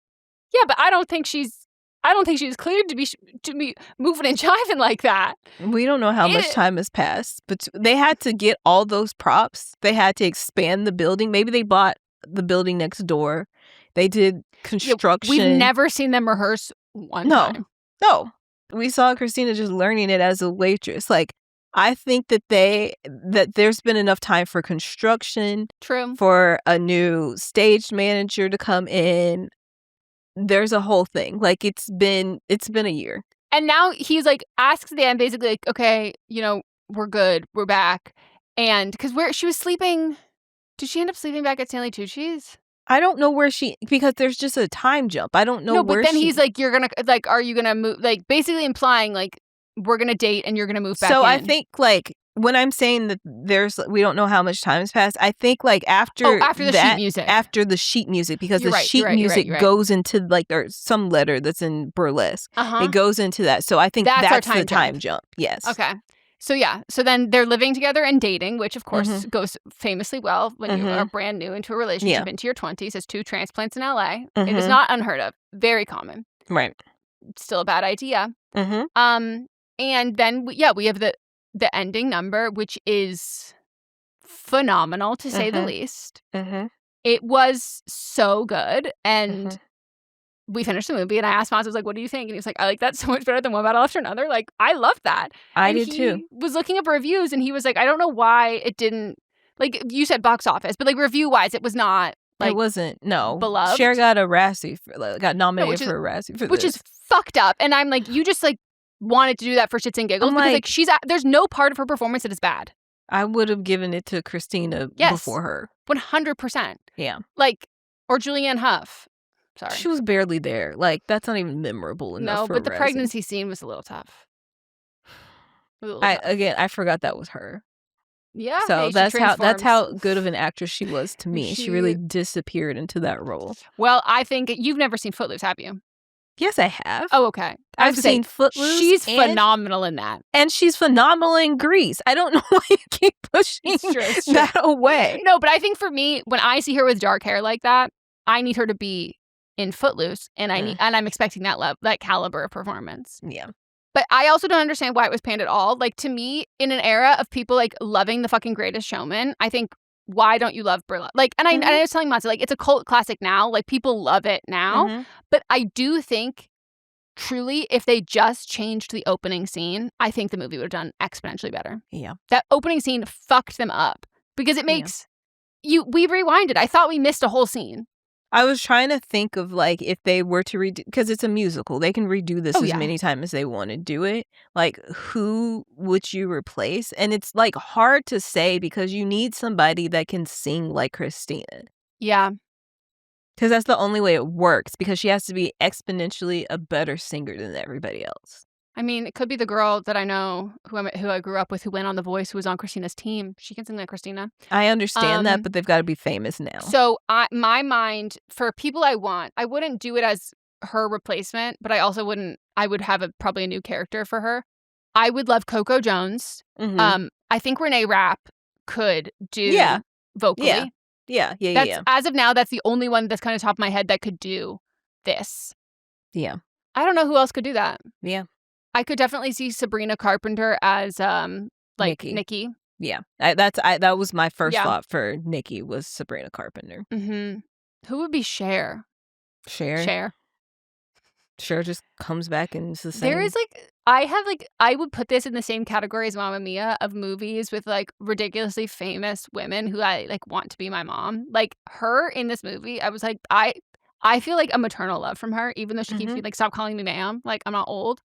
Yeah, but I don't think she's I don't think she was cleared to be moving and jiving like that. We don't know how much time has passed, but they had to get all those props. They had to expand the building. Maybe they bought the building next door. They did construction. We've never seen them rehearse one time. No. We saw Christina just learning it as a waitress. Like, I think that there's been enough time for construction. True. For a new stage manager to come in. There's a whole thing. Like, it's been a year. And now he's like, asks them basically like, okay, we're good. We're back. And because she was sleeping. Did she end up sleeping back at Stanley Tucci's? I don't know where because there's just a time jump. I don't know where No, but then he's like, you're going to, like, are you going to move? Like, basically implying, like, we're going to date and you're going to move back in. So I think, like, when I'm saying that we don't know how much time has passed, I think, like, after the sheet music. After the sheet music, because You're the right, sheet music goes into, like, there's some letter that's in Burlesque. It goes into that. So I think that's the time jump. Yes. Okay. So, yeah. So then they're living together and dating, which, of course, goes famously well when you are brand new into a relationship into your 20s as 2 transplants in LA. It is not unheard of. Very common. Right. Still a bad idea. And then, we have the ending number, which is phenomenal, to say the least. It was so good. And we finished the movie and I asked Maz, I was like, what do you think? And he was like, I like that so much better than One Battle After Another. Like, I loved that. I did too. He was looking up reviews and he was like, I don't know why it didn't, like, you said box office, but like review-wise, it was not, like, it wasn't, no. beloved. Cher got a Razzie, got nominated for a Razzie for which this. is fucked up. And I'm like, you just, like, wanted to do that for shits and giggles because, like, there's no part of her performance that is bad. I would have given it to Christina before her. 100%. Yeah. Like, or Julianne Hough. Sorry. She was barely there. Like, that's not even memorable enough for but the Razzie. pregnancy scene was a little tough. I forgot that was her. Yeah. So hey, that's how good of an actress she was to me. She really disappeared into that role. Well, I think you've never seen Footloose, have you? Yes, I have. Oh, okay. I've seen Footloose. She's phenomenal in that. And she's phenomenal in Grease. I don't know why you keep pushing that away. No, but I think for me, when I see her with dark hair like that, I need her to be in Footloose, and I'm expecting that caliber of performance. Yeah. But I also don't understand why it was panned at all. Like, to me, in an era of people, like, loving the fucking Greatest Showman, I think, why don't you love Burlesque? Like, and I was telling Matze, like, it's a cult classic now. Like, people love it now. But I do think, truly, if they just changed the opening scene, I think the movie would have done exponentially better. Yeah. That opening scene fucked them up because it makes we rewinded. I thought we missed a whole scene. I was trying to think of, like, if they were to redo, because it's a musical, they can redo this as many times as they want to do it. Like, who would you replace? And it's, like, hard to say because you need somebody that can sing like Christina. Yeah. Because that's the only way it works, because she has to be exponentially a better singer than everybody else. I mean, it could be the girl that I know who I grew up with who went on The Voice, who was on Christina's team. She can sing like Christina. I understand that, but they've got to be famous now. So my mind, for people I wouldn't do it as her replacement, but I would have probably a new character for her. I would love Coco Jones. I think Renee Rapp could do vocally. Yeah. As of now, that's the only one that's kind of top of my head that could do this. Yeah. I don't know who else could do that. Yeah. I could definitely see Sabrina Carpenter as Nikki. Yeah, that was my first thought for Nikki was Sabrina Carpenter. Who would be Cher? Cher just comes back and it's the same. There is I would put this in the same category as Mamma Mia of movies with like ridiculously famous women who I like want to be my mom. Like her in this movie, I was like I feel like a maternal love from her, even though she keeps being like, stop calling me ma'am. Like, I'm not old.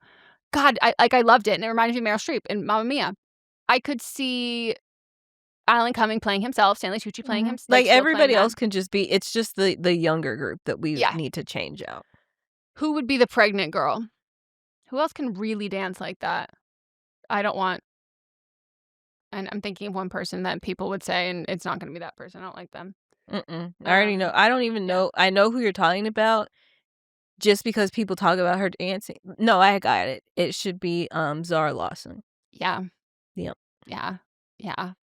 God, I loved it. And it reminded me of Meryl Streep in Mamma Mia. I could see Alan Cumming playing himself, Stanley Tucci playing himself. Like everybody else can just be, it's just the younger group that we need to change out. Who would be the pregnant girl? Who else can really dance like that? And I'm thinking of one person that people would say, and it's not going to be that person. I don't like them. I already know. I don't even know. I know who you're talking about just because people talk about her dancing. No, I got it. It should be Zara Lawson. Yeah. Yep. Yeah.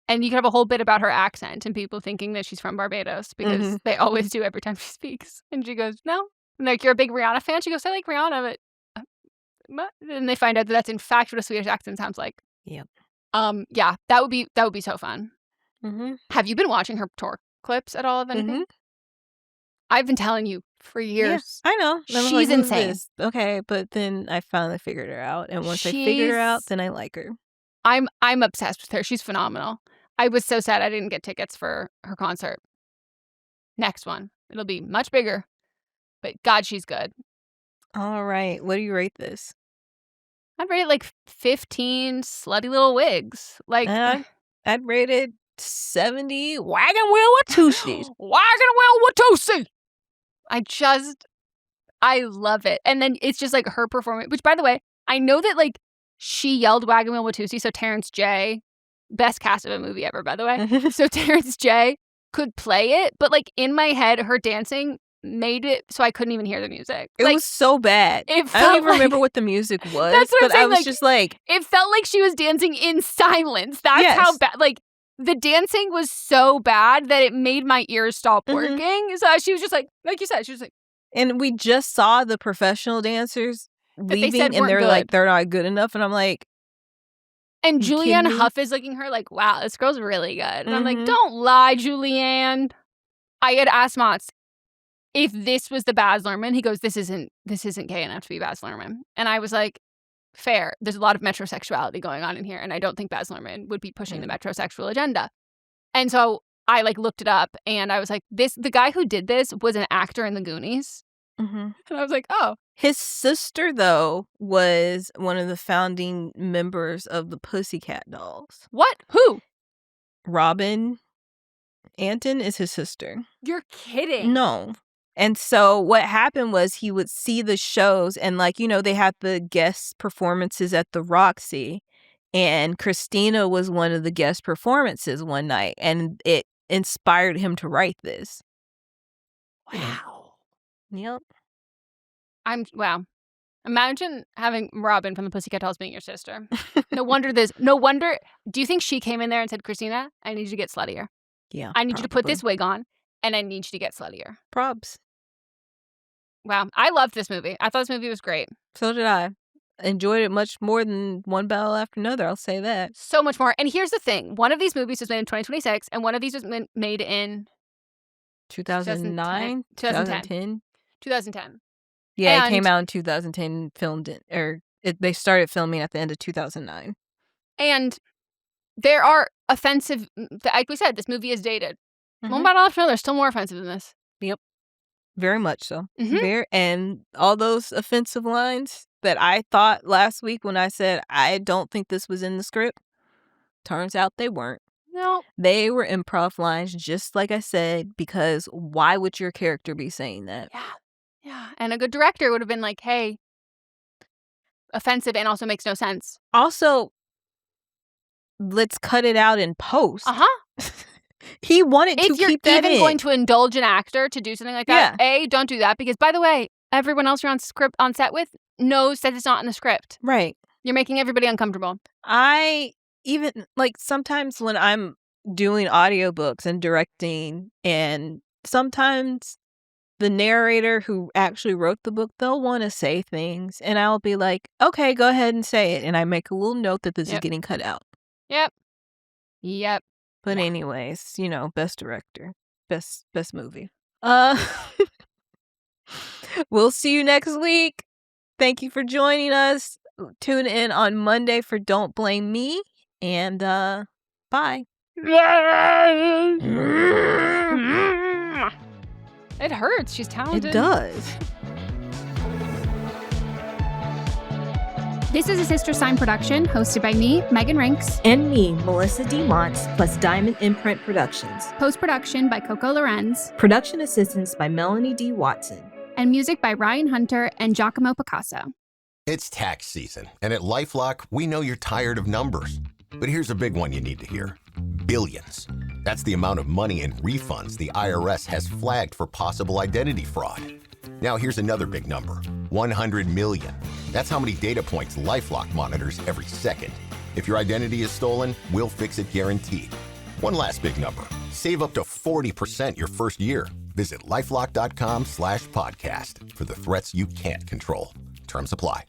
And you could have a whole bit about her accent and people thinking that she's from Barbados because they always do every time she speaks. And she goes, no. And like, you're a big Rihanna fan? She goes, I like Rihanna, but and they find out that that's in fact what a Swedish accent sounds like. Yep. Yeah, that would be so fun. Mm-hmm. Have you been watching her tour clips at all of anything? Mm-hmm. I've been telling you for years. Yeah, I know. She's insane. Okay, but then I finally figured her out, and once I figured her out, then I like her. I'm obsessed with her. She's phenomenal. I was so sad I didn't get tickets for her concert. Next one. It'll be much bigger. But God, she's good. All right. What do you rate this? I'd rate it like 15 slutty little wigs. Like I'd rate it 70 wagon wheel Watusis. Wagon wheel Watusi. I love it. And then it's just like her performance, which by the way, I know that like she yelled wagon wheel Watusi, so Terrence J, best cast of a movie ever, by the way. So Terrence J could play it, but like in my head, her dancing made it so I couldn't even hear the music. It was so bad. I don't even remember what the music was. That's what I'm saying. I was just like, it felt like she was dancing in silence. That's how bad. Like the dancing was so bad that it made my ears stop working. So she was just like you said, she was like. And we just saw the professional dancers leaving, and they're like, they're not good enough, and I'm like. And Julianne Hough is looking her like, wow, this girl's really good. And I'm like, don't lie, Julianne. I had asked Mott's if this was the Baz Luhrmann. He goes, this isn't gay enough to be Baz Luhrmann. And I was like, fair. There's a lot of metrosexuality going on in here, and I don't think Baz Luhrmann would be pushing the metrosexual agenda. And so I like looked it up, and I was like, the guy who did this was an actor in The Goonies. And I was like, oh. His sister, though, was one of the founding members of the Pussycat Dolls. What? Who? Robin Anton is his sister. You're kidding. No. And so what happened was he would see the shows, and like, you know, they had the guest performances at the Roxy, and Christina was one of the guest performances one night, and it inspired him to write this. Wow. Yep. Wow. Imagine having Robin from the Pussycat Dolls being your sister. No wonder. Do you think she came in there and said, Christina, I need you to get sluttier. Yeah. I need you to put this wig on, and I need you to get sluttier. Probs. Wow. I loved this movie. I thought this movie was great. So did I. Enjoyed it much more than one battle after another, I'll say that. So much more. And here's the thing. One of these movies was made in 2026, and one of these was made in 2009? 2010? 2010. Yeah, it came out in 2010, they started filming at the end of 2009. And there are offensive, like we said, this movie is dated. One battle after another, still more offensive than this. Yep. Very much so. And all those offensive lines that I thought last week when I said, I don't think this was in the script, turns out they weren't. No. They were improv lines, just like I said, because why would your character be saying that? Yeah. And a good director would have been like, hey, offensive and also makes no sense. Also, let's cut it out in post. He wanted to keep that in. If you're even going to indulge an actor to do something like that, don't do that. Because, by the way, everyone else you're on set with knows that it's not in the script. Right. You're making everybody uncomfortable. I even, like, sometimes when I'm doing audiobooks and directing, and sometimes the narrator who actually wrote the book, they'll want to say things, and I'll be like, okay, go ahead and say it. And I make a little note that this is getting cut out. Yep. But anyways, you know, best director, best movie. We'll see you next week. Thank you for joining us. Tune in on Monday for Don't Blame Me. And bye. It hurts. She's talented. It does. This is a Sister Sign production hosted by me, Megan Rinks. And me, Melissa D. Montz, plus Diamond Imprint Productions. Post-production by Coco Lorenz. Production assistance by Melanie D. Watson. And music by Ryan Hunter and Giacomo Picasso. It's tax season, and at LifeLock, we know you're tired of numbers. But here's a big one you need to hear. Billions. That's the amount of money in refunds the IRS has flagged for possible identity fraud. Now here's another big number, 100 million. That's how many data points LifeLock monitors every second. If your identity is stolen, we'll fix it guaranteed. One last big number, save up to 40% your first year. Visit LifeLock.com/podcast for the threats you can't control. Terms apply.